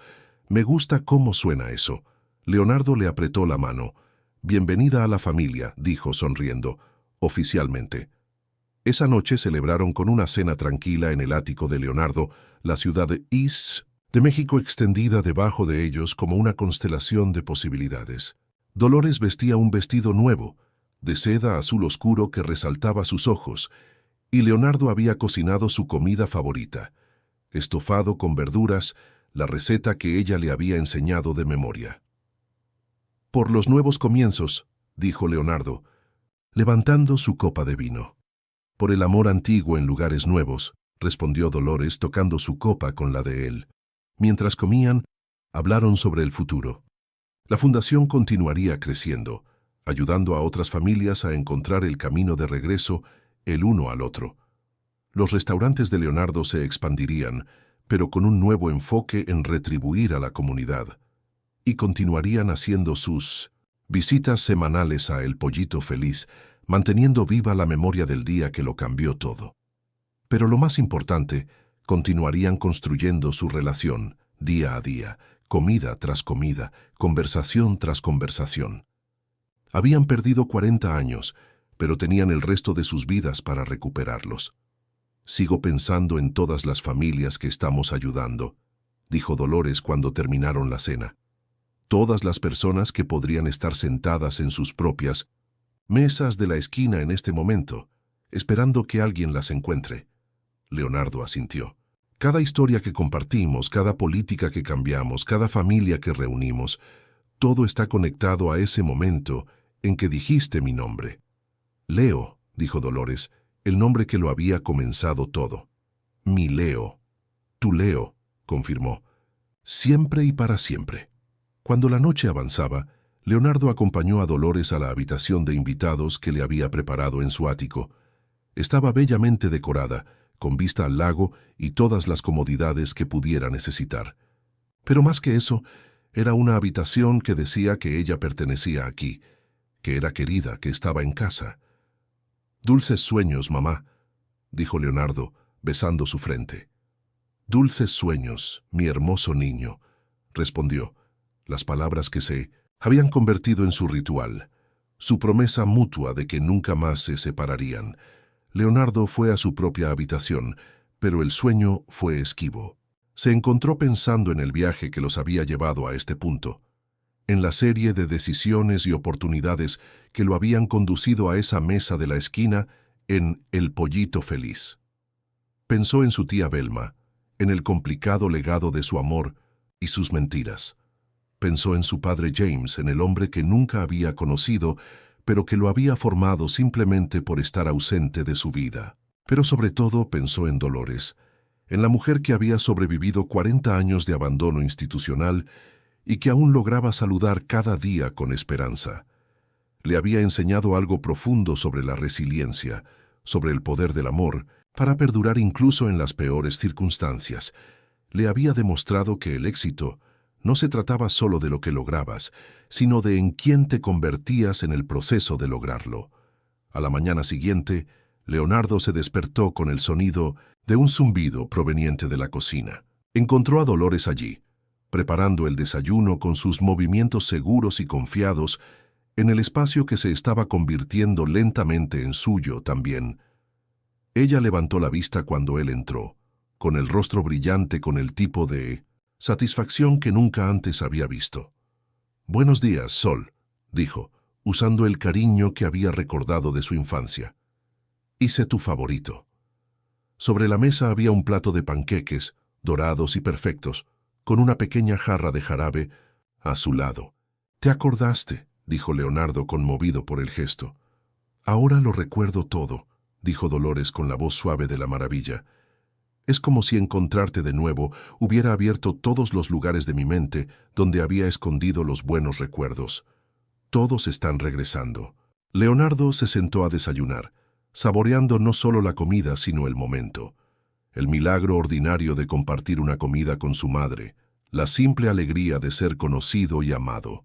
«Me gusta cómo suena eso». Leonardo le apretó la mano. «Bienvenida a la familia», dijo sonriendo, «oficialmente». Esa noche celebraron con una cena tranquila en el ático de Leonardo, la ciudad de de México extendida debajo de ellos como una constelación de posibilidades. Dolores vestía un vestido nuevo, de seda azul oscuro que resaltaba sus ojos, y Leonardo había cocinado su comida favorita, estofado con verduras, la receta que ella le había enseñado de memoria. «Por los nuevos comienzos», dijo Leonardo, levantando su copa de vino. «Por el amor antiguo en lugares nuevos», respondió Dolores tocando su copa con la de él. Mientras comían, hablaron sobre el futuro. La fundación continuaría creciendo, ayudando a otras familias a encontrar el camino de regreso el uno al otro. Los restaurantes de Leonardo se expandirían, pero con un nuevo enfoque en retribuir a la comunidad, y continuarían haciendo sus visitas semanales a El Pollito Feliz, manteniendo viva la memoria del día que lo cambió todo. Pero lo más importante, continuarían construyendo su relación, día a día, comida tras comida, conversación tras conversación. Habían perdido 40 años, pero tenían el resto de sus vidas para recuperarlos. «Sigo pensando en todas las familias que estamos ayudando», dijo Dolores cuando terminaron la cena. Todas las personas que podrían estar sentadas en sus propias mesas de la esquina en este momento, esperando que alguien las encuentre. Leonardo asintió. Cada historia que compartimos, cada política que cambiamos, cada familia que reunimos, todo está conectado a ese momento en que dijiste mi nombre. Leo, dijo Dolores, el nombre que lo había comenzado todo. Mi Leo. Tu Leo, confirmó. Siempre y para siempre. Cuando la noche avanzaba, Leonardo acompañó a Dolores a la habitación de invitados que le había preparado en su ático. Estaba bellamente decorada, con vista al lago y todas las comodidades que pudiera necesitar. Pero más que eso, era una habitación que decía que ella pertenecía aquí, que era querida, que estaba en casa. «Dulces sueños, mamá», dijo Leonardo, besando su frente. «Dulces sueños, mi hermoso niño», respondió. Las palabras que se habían convertido en su ritual, su promesa mutua de que nunca más se separarían. Leonardo fue a su propia habitación, pero el sueño fue esquivo. Se encontró pensando en el viaje que los había llevado a este punto, en la serie de decisiones y oportunidades que lo habían conducido a esa mesa de la esquina en El Pollito Feliz. Pensó en su tía Belma, en el complicado legado de su amor y sus mentiras. Pensó en su padre James, en el hombre que nunca había conocido, pero que lo había formado simplemente por estar ausente de su vida. Pero sobre todo pensó en Dolores, en la mujer que había sobrevivido 40 años de abandono institucional y que aún lograba saludar cada día con esperanza. Le había enseñado algo profundo sobre la resiliencia, sobre el poder del amor, para perdurar incluso en las peores circunstancias. Le había demostrado que el éxito no se trataba solo de lo que lograbas, sino de en quién te convertías en el proceso de lograrlo. A la mañana siguiente, Leonardo se despertó con el sonido de un zumbido proveniente de la cocina. Encontró a Dolores allí, preparando el desayuno con sus movimientos seguros y confiados en el espacio que se estaba convirtiendo lentamente en suyo también. Ella levantó la vista cuando él entró, con el rostro brillante con el tipo de satisfacción que nunca antes había visto. «Buenos días, Sol», dijo, usando el cariño que había recordado de su infancia. «Hice tu favorito». Sobre la mesa había un plato de panqueques, dorados y perfectos, con una pequeña jarra de jarabe a su lado. «¿Te acordaste?», dijo Leonardo conmovido por el gesto. «Ahora lo recuerdo todo», dijo Dolores con la voz suave de la maravilla. «Es como si encontrarte de nuevo hubiera abierto todos los lugares de mi mente donde había escondido los buenos recuerdos. Todos están regresando». Leonardo se sentó a desayunar, saboreando no solo la comida sino el momento. El milagro ordinario de compartir una comida con su madre, la simple alegría de ser conocido y amado.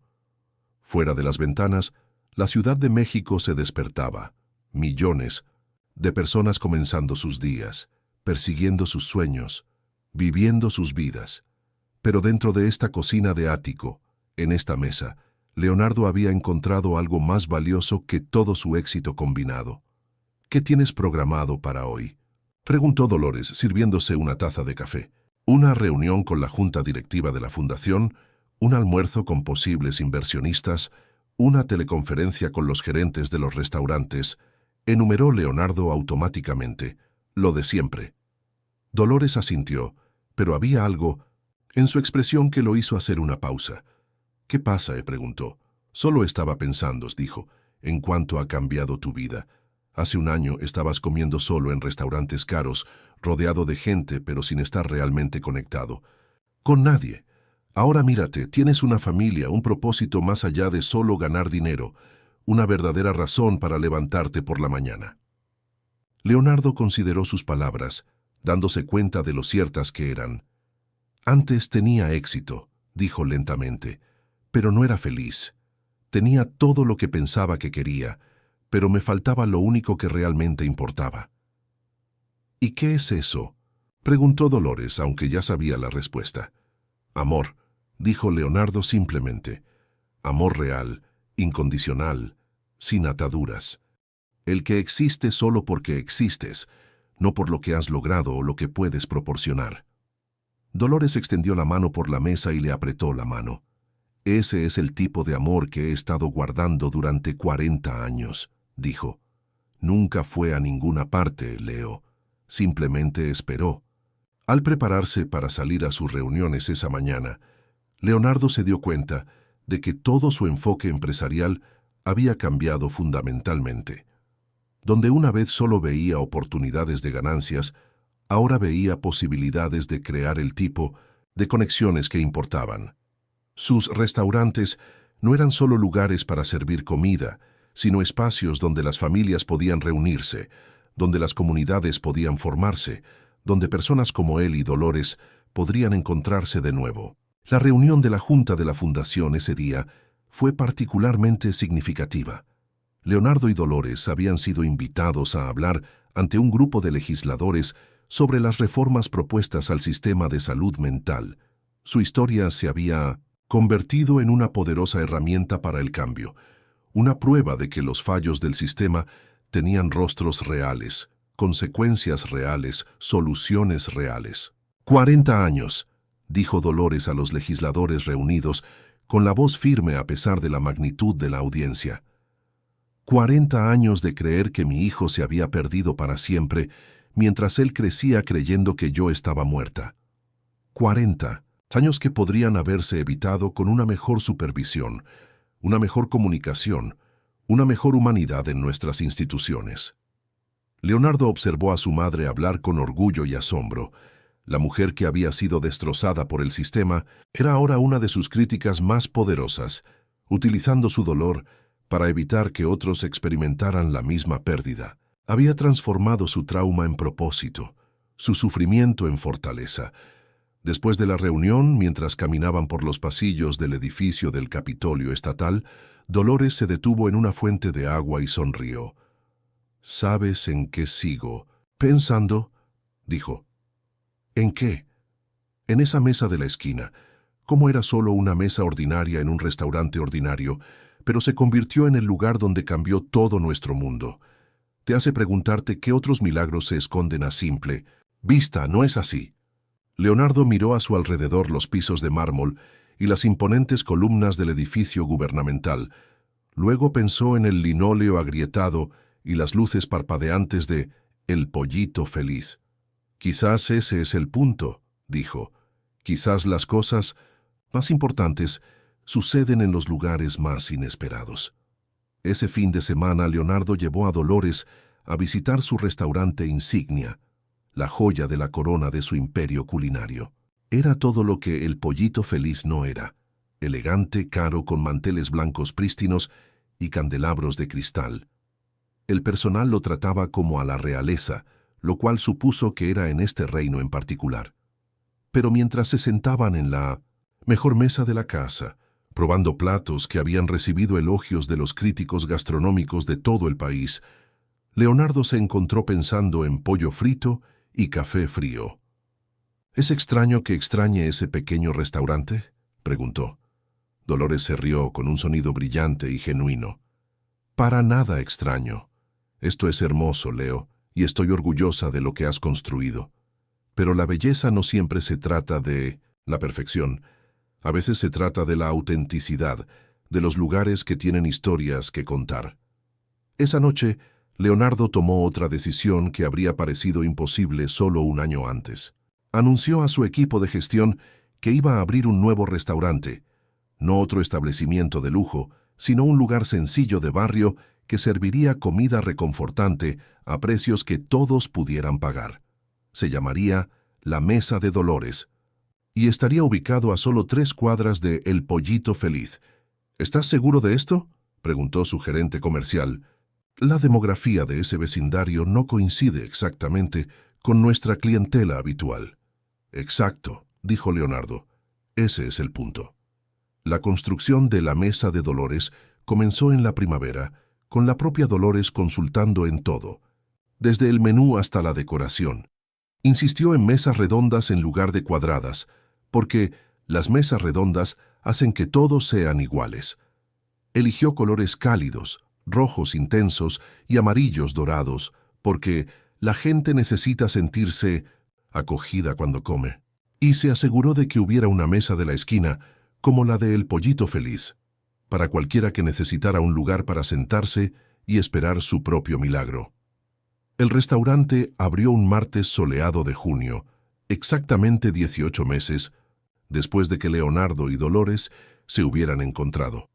Fuera de las ventanas, la Ciudad de México se despertaba. Millones de personas comenzando sus días, persiguiendo sus sueños, viviendo sus vidas. Pero dentro de esta cocina de ático, en esta mesa, Leonardo había encontrado algo más valioso que todo su éxito combinado. «¿Qué tienes programado para hoy?», preguntó Dolores, sirviéndose una taza de café. «Una reunión con la junta directiva de la fundación, un almuerzo con posibles inversionistas, una teleconferencia con los gerentes de los restaurantes», enumeró Leonardo automáticamente, lo de siempre. Dolores asintió, pero había algo en su expresión que lo hizo hacer una pausa. «¿Qué pasa?», preguntó. «Solo estaba pensando», dijo, «en cuánto ha cambiado tu vida. Hace un año estabas comiendo solo en restaurantes caros, rodeado de gente pero sin estar realmente conectado. Con nadie. Ahora mírate, tienes una familia, un propósito más allá de solo ganar dinero, una verdadera razón para levantarte por la mañana». Leonardo consideró sus palabras, dándose cuenta de lo ciertas que eran. «Antes tenía éxito», dijo lentamente, «pero no era feliz. Tenía todo lo que pensaba que quería, pero me faltaba lo único que realmente importaba». «¿Y qué es eso?», preguntó Dolores, aunque ya sabía la respuesta. «Amor», dijo Leonardo simplemente. «Amor real, incondicional, sin ataduras. El que existe solo porque existes, no por lo que has logrado o lo que puedes proporcionar». Dolores extendió la mano por la mesa y le apretó la mano. «Ese es el tipo de amor que he estado guardando durante 40 años», dijo. «Nunca fue a ninguna parte, Leo. Simplemente esperó». Al prepararse para salir a sus reuniones esa mañana, Leonardo se dio cuenta de que todo su enfoque empresarial había cambiado fundamentalmente. Donde una vez solo veía oportunidades de ganancias, ahora veía posibilidades de crear el tipo de conexiones que importaban. Sus restaurantes no eran solo lugares para servir comida, sino espacios donde las familias podían reunirse, donde las comunidades podían formarse, donde personas como él y Dolores podrían encontrarse de nuevo. La reunión de la Junta de la Fundación ese día fue particularmente significativa. Leonardo y Dolores habían sido invitados a hablar ante un grupo de legisladores sobre las reformas propuestas al sistema de salud mental. Su historia se había convertido en una poderosa herramienta para el cambio, una prueba de que los fallos del sistema tenían rostros reales, consecuencias reales, soluciones reales. 40 años, dijo Dolores a los legisladores reunidos, con la voz firme a pesar de la magnitud de la audiencia. 40 años de creer que mi hijo se había perdido para siempre, mientras él crecía creyendo que yo estaba muerta. 40 años que podrían haberse evitado con una mejor supervisión, una mejor comunicación, una mejor humanidad en nuestras instituciones. Leonardo observó a su madre hablar con orgullo y asombro. La mujer que había sido destrozada por el sistema era ahora una de sus críticas más poderosas, utilizando su dolor para evitar que otros experimentaran la misma pérdida. Había transformado su trauma en propósito, su sufrimiento en fortaleza. Después de la reunión, mientras caminaban por los pasillos del edificio del Capitolio Estatal, Dolores se detuvo en una fuente de agua y sonrió. «¿Sabes en qué sigo pensando?», dijo. «¿En qué?». En esa mesa de la esquina, como era solo una mesa ordinaria en un restaurante ordinario, pero se convirtió en el lugar donde cambió todo nuestro mundo. Te hace preguntarte qué otros milagros se esconden a simple vista, ¿no es así? Leonardo miró a su alrededor los pisos de mármol y las imponentes columnas del edificio gubernamental. Luego pensó en el linóleo agrietado y las luces parpadeantes de El Pollito Feliz. «Quizás ese es el punto», dijo. «Quizás las cosas más importantes suceden en los lugares más inesperados». Ese fin de semana Leonardo llevó a Dolores a visitar su restaurante insignia, la joya de la corona de su imperio culinario. Era todo lo que El Pollito Feliz no era: elegante, caro, con manteles blancos prístinos y candelabros de cristal. El personal lo trataba como a la realeza, lo cual supuso que era en este reino en particular. Pero mientras se sentaban en la mejor mesa de la casa, probando platos que habían recibido elogios de los críticos gastronómicos de todo el país, Leonardo se encontró pensando en pollo frito y café frío. «¿Es extraño que extrañe ese pequeño restaurante?», preguntó. Dolores se rió con un sonido brillante y genuino. «Para nada extraño. Esto es hermoso, Leo, y estoy orgullosa de lo que has construido. Pero la belleza no siempre se trata de la perfección. A veces se trata de la autenticidad, de los lugares que tienen historias que contar». Esa noche, Leonardo tomó otra decisión que habría parecido imposible solo un año antes. Anunció a su equipo de gestión que iba a abrir un nuevo restaurante, no otro establecimiento de lujo, sino un lugar sencillo de barrio que serviría comida reconfortante a precios que todos pudieran pagar. Se llamaría La Mesa de Dolores y estaría ubicado a solo 3 cuadras de El Pollito Feliz. «¿Estás seguro de esto?», preguntó su gerente comercial. «La demografía de ese vecindario no coincide exactamente con nuestra clientela habitual». «Exacto», dijo Leonardo. «Ese es el punto». La construcción de La Mesa de Dolores comenzó en la primavera, con la propia Dolores consultando en todo, desde el menú hasta la decoración. Insistió en mesas redondas en lugar de cuadradas, porque las mesas redondas hacen que todos sean iguales. Eligió colores cálidos, rojos intensos y amarillos dorados, porque la gente necesita sentirse acogida cuando come. y se aseguró de que hubiera una mesa de la esquina, como la de El Pollito Feliz, para cualquiera que necesitara un lugar para sentarse y esperar su propio milagro. El restaurante abrió un martes soleado de junio, exactamente 18 meses después de que Leonardo y Dolores se hubieran encontrado.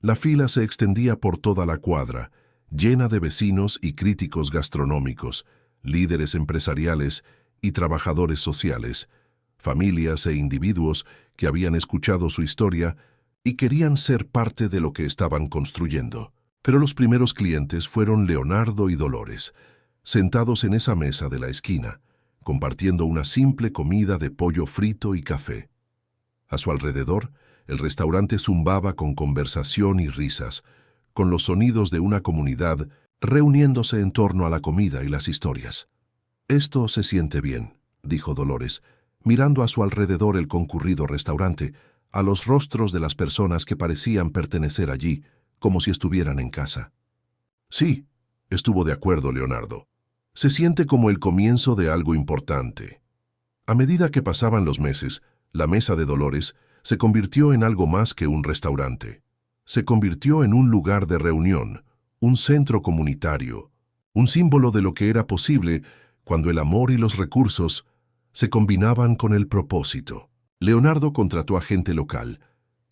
La fila se extendía por toda la cuadra, llena de vecinos y críticos gastronómicos, líderes empresariales y trabajadores sociales, familias e individuos que habían escuchado su historia y querían ser parte de lo que estaban construyendo. Pero los primeros clientes fueron Leonardo y Dolores, sentados en esa mesa de la esquina, compartiendo una simple comida de pollo frito y café. A su alrededor, el restaurante zumbaba con conversación y risas, con los sonidos de una comunidad reuniéndose en torno a la comida y las historias. «Esto se siente bien», dijo Dolores, mirando a su alrededor el concurrido restaurante, a los rostros de las personas que parecían pertenecer allí, como si estuvieran en casa. «Sí», estuvo de acuerdo Leonardo. «Se siente como el comienzo de algo importante». A medida que pasaban los meses, la mesa de Dolores se convirtió en algo más que un restaurante. Se convirtió en un lugar de reunión, un centro comunitario, un símbolo de lo que era posible cuando el amor y los recursos se combinaban con el propósito. Leonardo contrató a gente local,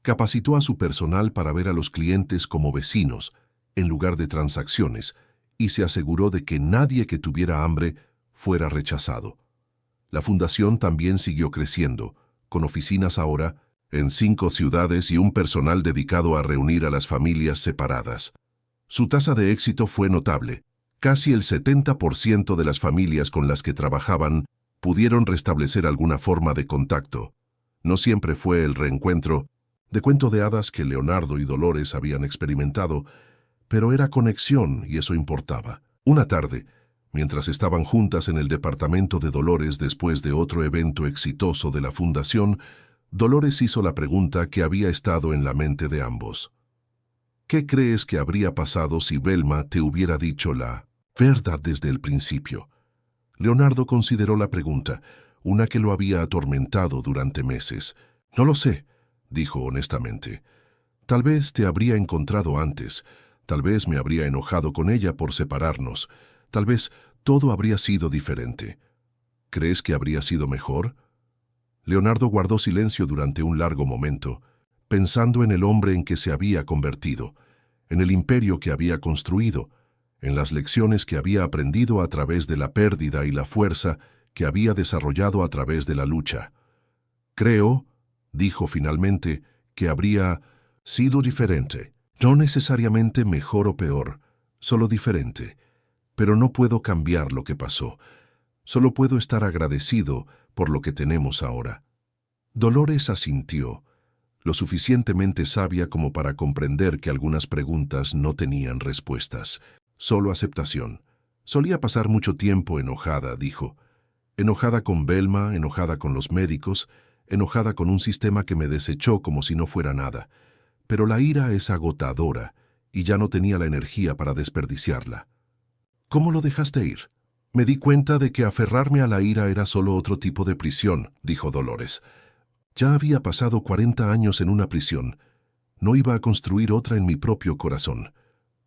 capacitó a su personal para ver a los clientes como vecinos, en lugar de transacciones, y se aseguró de que nadie que tuviera hambre fuera rechazado. La fundación también siguió creciendo, con oficinas ahora en 5 ciudades y un personal dedicado a reunir a las familias separadas. Su tasa de éxito fue notable. Casi el 70% de las familias con las que trabajaban pudieron restablecer alguna forma de contacto. No siempre fue el reencuentro de cuento de hadas que Leonardo y Dolores habían experimentado, pero era conexión y eso importaba. Una tarde, mientras estaban juntas en el departamento de Dolores después de otro evento exitoso de la fundación, Dolores hizo la pregunta que había estado en la mente de ambos. ¿Qué crees que habría pasado si Velma te hubiera dicho la verdad desde el principio? Leonardo consideró la pregunta, una que lo había atormentado durante meses. No lo sé, dijo honestamente. Tal vez te habría encontrado antes, tal vez me habría enojado con ella por separarnos, tal vez todo habría sido diferente. ¿Crees que habría sido mejor? Leonardo guardó silencio durante un largo momento, pensando en el hombre en que se había convertido, en el imperio que había construido, en las lecciones que había aprendido a través de la pérdida y la fuerza que había desarrollado a través de la lucha. Creo, dijo finalmente, que habría sido diferente, no necesariamente mejor o peor, solo diferente. Pero no puedo cambiar lo que pasó. Solo puedo estar agradecido por lo que tenemos ahora. Dolores asintió, lo suficientemente sabia como para comprender que algunas preguntas no tenían respuestas, solo aceptación. Solía pasar mucho tiempo enojada, dijo. Enojada con Velma, enojada con los médicos, enojada con un sistema que me desechó como si no fuera nada. Pero la ira es agotadora y ya no tenía la energía para desperdiciarla. ¿Cómo lo dejaste ir? Me di cuenta de que aferrarme a la ira era solo otro tipo de prisión, dijo Dolores. Ya había pasado 40 años en una prisión. No iba a construir otra en mi propio corazón.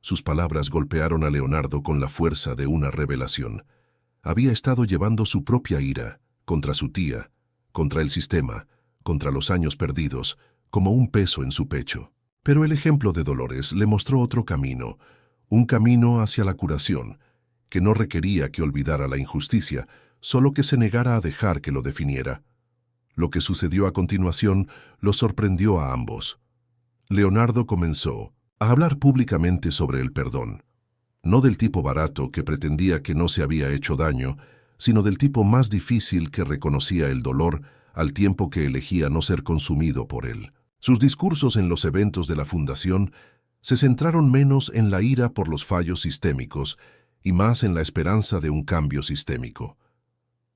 Sus palabras golpearon a Leonardo con la fuerza de una revelación. Había estado llevando su propia ira contra su tía, contra el sistema, contra los años perdidos, como un peso en su pecho. Pero el ejemplo de Dolores le mostró otro camino, un camino hacia la curación, que no requería que olvidara la injusticia, solo que se negara a dejar que lo definiera. Lo que sucedió a continuación lo sorprendió a ambos. Leonardo comenzó a hablar públicamente sobre el perdón, no del tipo barato que pretendía que no se había hecho daño, sino del tipo más difícil que reconocía el dolor al tiempo que elegía no ser consumido por él. Sus discursos en los eventos de la Fundación se centraron menos en la ira por los fallos sistémicos y más en la esperanza de un cambio sistémico.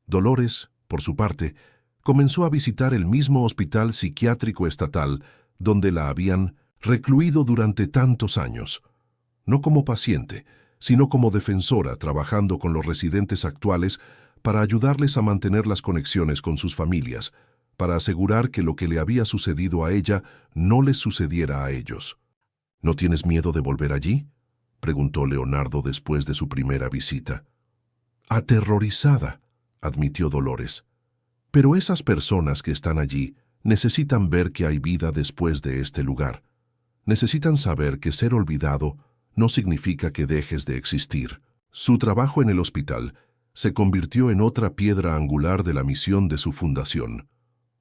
Dolores, por su parte, comenzó a visitar el mismo hospital psiquiátrico estatal donde la habían recluido durante tantos años, no como paciente, sino como defensora trabajando con los residentes actuales para ayudarles a mantener las conexiones con sus familias, para asegurar que lo que le había sucedido a ella no les sucediera a ellos. ¿No tienes miedo de volver allí?, preguntó Leonardo después de su primera visita. Aterrorizada, admitió Dolores. Pero esas personas que están allí necesitan ver que hay vida después de este lugar. Necesitan saber que ser olvidado no significa que dejes de existir. Su trabajo en el hospital se convirtió en otra piedra angular de la misión de su fundación.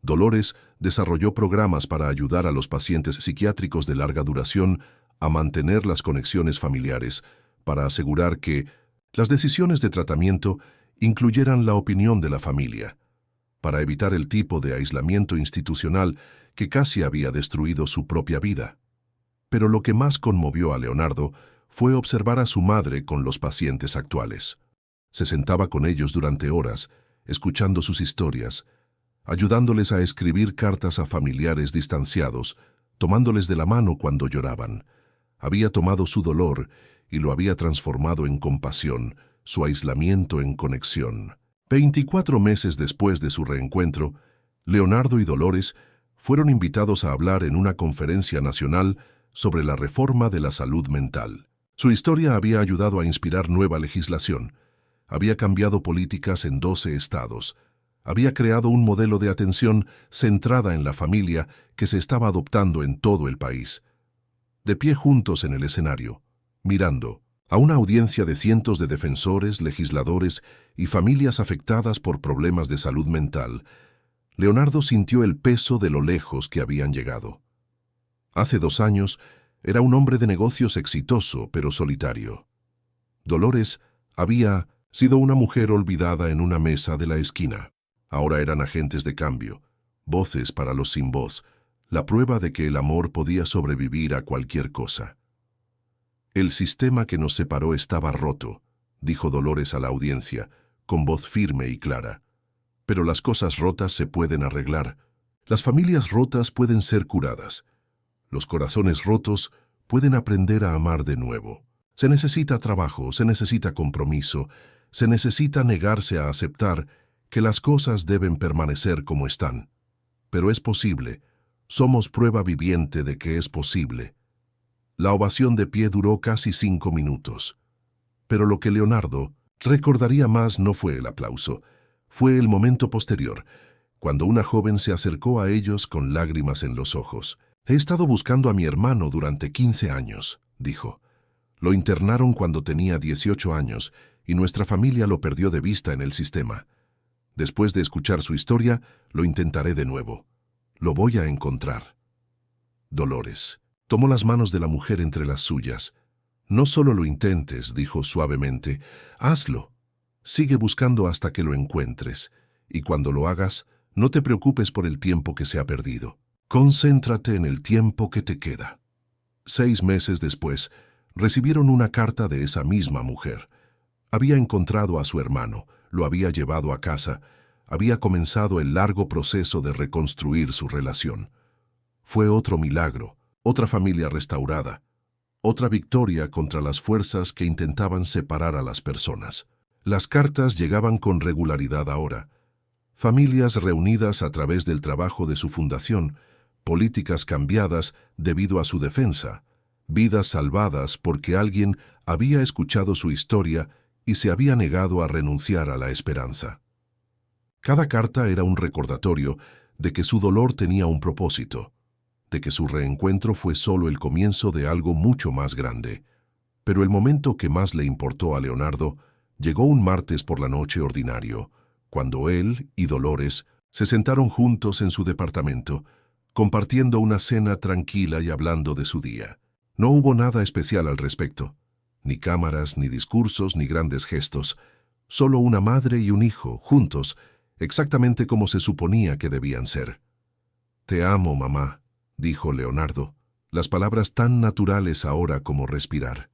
Dolores desarrolló programas para ayudar a los pacientes psiquiátricos de larga duración a mantener las conexiones familiares, para asegurar que las decisiones de tratamiento incluyeran la opinión de la familia, para evitar el tipo de aislamiento institucional que casi había destruido su propia vida. Pero lo que más conmovió a Leonardo fue observar a su madre con los pacientes actuales. Se sentaba con ellos durante horas, escuchando sus historias, ayudándoles a escribir cartas a familiares distanciados, tomándoles de la mano cuando lloraban. Había tomado su dolor y lo había transformado en compasión, su aislamiento en conexión. 24 meses después de su reencuentro, Leonardo y Dolores fueron invitados a hablar en una conferencia nacional sobre la reforma de la salud mental. Su historia había ayudado a inspirar nueva legislación, había cambiado políticas en 12 estados, había creado un modelo de atención centrada en la familia que se estaba adoptando en todo el país. De pie juntos en el escenario, mirando a una audiencia de cientos de defensores, legisladores y familias afectadas por problemas de salud mental, Leonardo sintió el peso de lo lejos que habían llegado. Hace 2 años, era un hombre de negocios exitoso, pero solitario. Dolores había sido una mujer olvidada en una mesa de la esquina. Ahora eran agentes de cambio, voces para los sin voz, la prueba de que el amor podía sobrevivir a cualquier cosa. El sistema que nos separó estaba roto, dijo Dolores a la audiencia, con voz firme y clara. Pero las cosas rotas se pueden arreglar. Las familias rotas pueden ser curadas. Los corazones rotos pueden aprender a amar de nuevo. Se necesita trabajo, se necesita compromiso, se necesita negarse a aceptar que las cosas deben permanecer como están. Pero es posible. Somos prueba viviente de que es posible. La ovación de pie duró casi 5 minutos. Pero lo que Leonardo recordaría más no fue el aplauso, fue el momento posterior, cuando una joven se acercó a ellos con lágrimas en los ojos. «He estado buscando a mi hermano durante 15 años», dijo. «Lo internaron cuando tenía 18 años y nuestra familia lo perdió de vista en el sistema. Después de escuchar su historia, lo intentaré de nuevo. Lo voy a encontrar». Dolores tomó las manos de la mujer entre las suyas. «No solo lo intentes», dijo suavemente, «hazlo. Sigue buscando hasta que lo encuentres, y cuando lo hagas, no te preocupes por el tiempo que se ha perdido. Concéntrate en el tiempo que te queda». 6 meses después, recibieron una carta de esa misma mujer. Había encontrado a su hermano, lo había llevado a casa, había comenzado el largo proceso de reconstruir su relación. Fue otro milagro, otra familia restaurada, otra victoria contra las fuerzas que intentaban separar a las personas. Las cartas llegaban con regularidad ahora. Familias reunidas a través del trabajo de su fundación, políticas cambiadas debido a su defensa, vidas salvadas porque alguien había escuchado su historia y se había negado a renunciar a la esperanza. Cada carta era un recordatorio de que su dolor tenía un propósito, de que su reencuentro fue solo el comienzo de algo mucho más grande. Pero el momento que más le importó a Leonardo llegó un martes por la noche ordinario, cuando él y Dolores se sentaron juntos en su departamento, compartiendo una cena tranquila y hablando de su día. No hubo nada especial al respecto, ni cámaras, ni discursos, ni grandes gestos, solo una madre y un hijo, juntos, exactamente como se suponía que debían ser. «Te amo, mamá», dijo Leonardo, las palabras tan naturales ahora como respirar.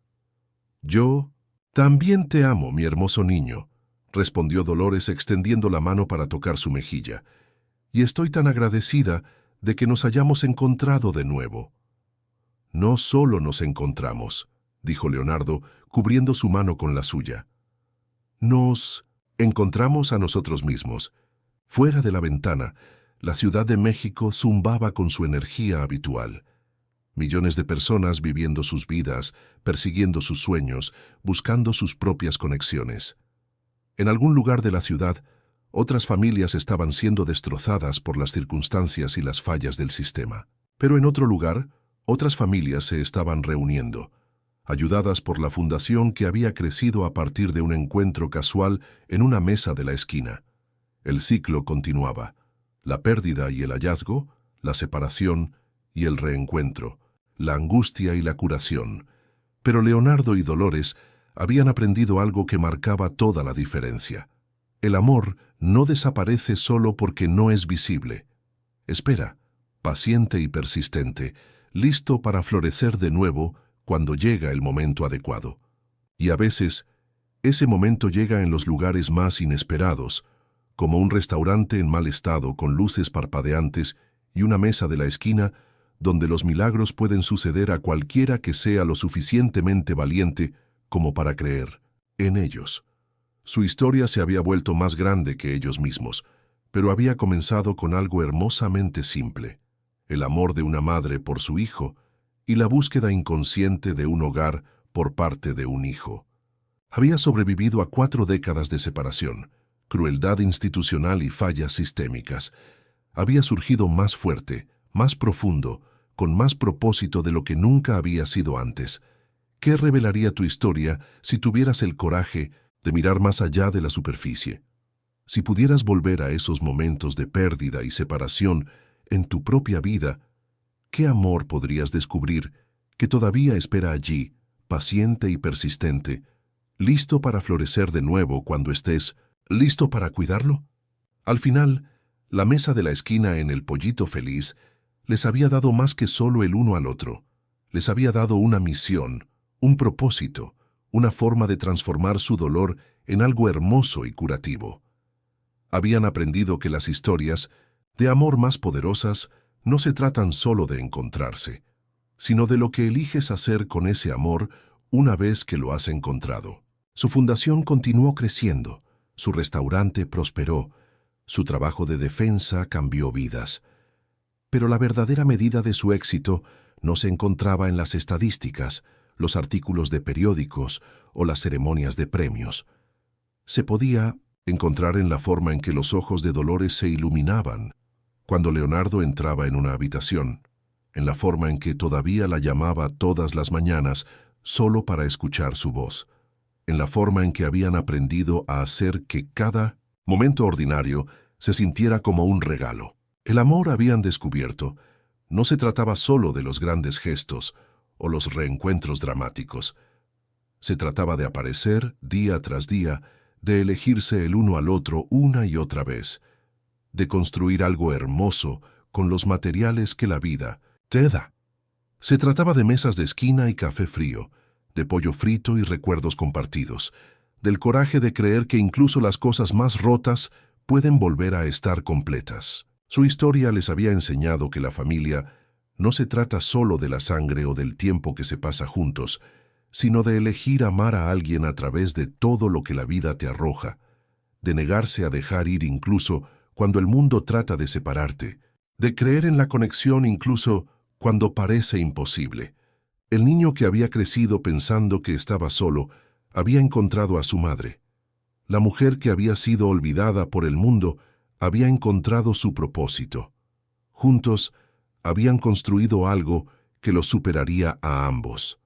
«Yo también te amo, mi hermoso niño», respondió Dolores extendiendo la mano para tocar su mejilla, «y estoy tan agradecida de que nos hayamos encontrado de nuevo». «No solo nos encontramos», dijo Leonardo, cubriendo su mano con la suya. «Nos Encontramos a nosotros mismos. Fuera de la ventana, la Ciudad de México zumbaba con su energía habitual. Millones de personas viviendo sus vidas, persiguiendo sus sueños, buscando sus propias conexiones. En algún lugar de la ciudad, otras familias estaban siendo destrozadas por las circunstancias y las fallas del sistema. Pero en otro lugar, otras familias se estaban reuniendo, ayudadas por la fundación que había crecido a partir de un encuentro casual en una mesa de la esquina. El ciclo continuaba: la pérdida y el hallazgo, la separación y el reencuentro, la angustia y la curación. Pero Leonardo y Dolores habían aprendido algo que marcaba toda la diferencia. El amor no desaparece solo porque no es visible. Espera, paciente y persistente, listo para florecer de nuevo cuando llega el momento adecuado. Y a veces, ese momento llega en los lugares más inesperados, como un restaurante en mal estado con luces parpadeantes y una mesa de la esquina donde los milagros pueden suceder a cualquiera que sea lo suficientemente valiente como para creer en ellos. Su historia se había vuelto más grande que ellos mismos, pero había comenzado con algo hermosamente simple: el amor de una madre por su hijo y la búsqueda inconsciente de un hogar por parte de un hijo. Había sobrevivido a 4 décadas de separación, crueldad institucional y fallas sistémicas. Había surgido más fuerte, más profundo, con más propósito de lo que nunca había sido antes. ¿Qué revelaría tu historia si tuvieras el coraje de mirar más allá de la superficie? Si pudieras volver a esos momentos de pérdida y separación en tu propia vida, ¿qué amor podrías descubrir que todavía espera allí, paciente y persistente, listo para florecer de nuevo cuando estés listo para cuidarlo? Al final, la mesa de la esquina en el Pollito Feliz les había dado más que solo el uno al otro. Les había dado una misión, un propósito, una forma de transformar su dolor en algo hermoso y curativo. Habían aprendido que las historias de amor más poderosas no se tratan solo de encontrarse, sino de lo que eliges hacer con ese amor una vez que lo has encontrado. Su fundación continuó creciendo, su restaurante prosperó, su trabajo de defensa cambió vidas. Pero la verdadera medida de su éxito no se encontraba en las estadísticas, los artículos de periódicos o las ceremonias de premios. Se podía encontrar en la forma en que los ojos de Dolores se iluminaban cuando Leonardo entraba en una habitación, en la forma en que todavía la llamaba todas las mañanas solo para escuchar su voz, en la forma en que habían aprendido a hacer que cada momento ordinario se sintiera como un regalo. El amor, habían descubierto, no se trataba solo de los grandes gestos o los reencuentros dramáticos. Se trataba de aparecer día tras día, de elegirse el uno al otro una y otra vez, de construir algo hermoso con los materiales que la vida te da. Se trataba de mesas de esquina y café frío, de pollo frito y recuerdos compartidos, del coraje de creer que incluso las cosas más rotas pueden volver a estar completas. Su historia les había enseñado que la familia no se trata solo de la sangre o del tiempo que se pasa juntos, sino de elegir amar a alguien a través de todo lo que la vida te arroja, de negarse a dejar ir incluso cuando el mundo trata de separarte, de creer en la conexión incluso cuando parece imposible. El niño que había crecido pensando que estaba solo había encontrado a su madre. La mujer que había sido olvidada por el mundo había encontrado su propósito. Juntos habían construido algo que los superaría a ambos.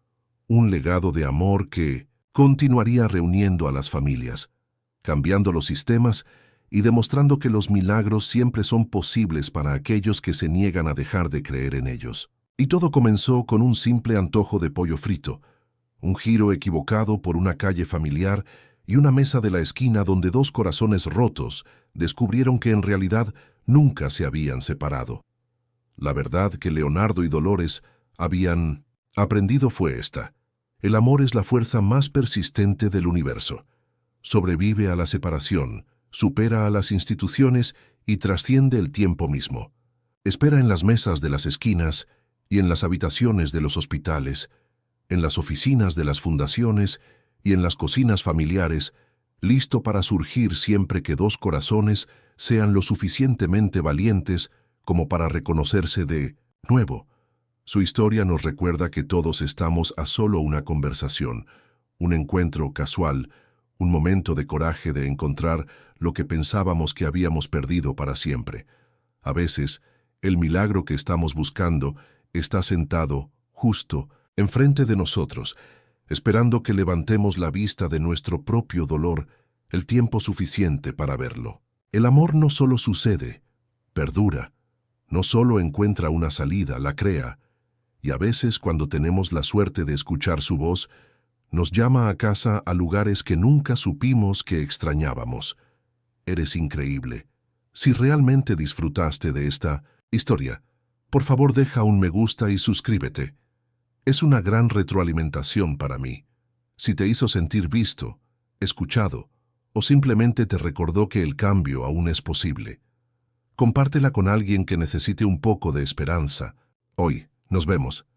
Un legado de amor que continuaría reuniendo a las familias, cambiando los sistemas y demostrando que los milagros siempre son posibles para aquellos que se niegan a dejar de creer en ellos. Y todo comenzó con un simple antojo de pollo frito, un giro equivocado por una calle familiar y una mesa de la esquina donde 2 corazones rotos descubrieron que en realidad nunca se habían separado. La verdad que Leonardo y Dolores habían aprendido fue esta: el amor es la fuerza más persistente del universo. Sobrevive a la separación, supera a las instituciones y trasciende el tiempo mismo. Espera en las mesas de las esquinas y en las habitaciones de los hospitales, en las oficinas de las fundaciones y en las cocinas familiares, listo para surgir siempre que dos corazones sean lo suficientemente valientes como para reconocerse de nuevo. Su historia nos recuerda que todos estamos a solo una conversación, un encuentro casual, un momento de coraje de encontrar lo que pensábamos que habíamos perdido para siempre. A veces, el milagro que estamos buscando está sentado, justo, enfrente de nosotros, esperando que levantemos la vista de nuestro propio dolor el tiempo suficiente para verlo. El amor no solo sucede, perdura, no solo encuentra una salida, la crea, y a veces cuando tenemos la suerte de escuchar su voz, nos llama a casa a lugares que nunca supimos que extrañábamos. Eres increíble. Si realmente disfrutaste de esta historia, por favor deja un me gusta y suscríbete. Es una gran retroalimentación para mí. Si te hizo sentir visto, escuchado, o simplemente te recordó que el cambio aún es posible, compártela con alguien que necesite un poco de esperanza. Hoy, nos vemos.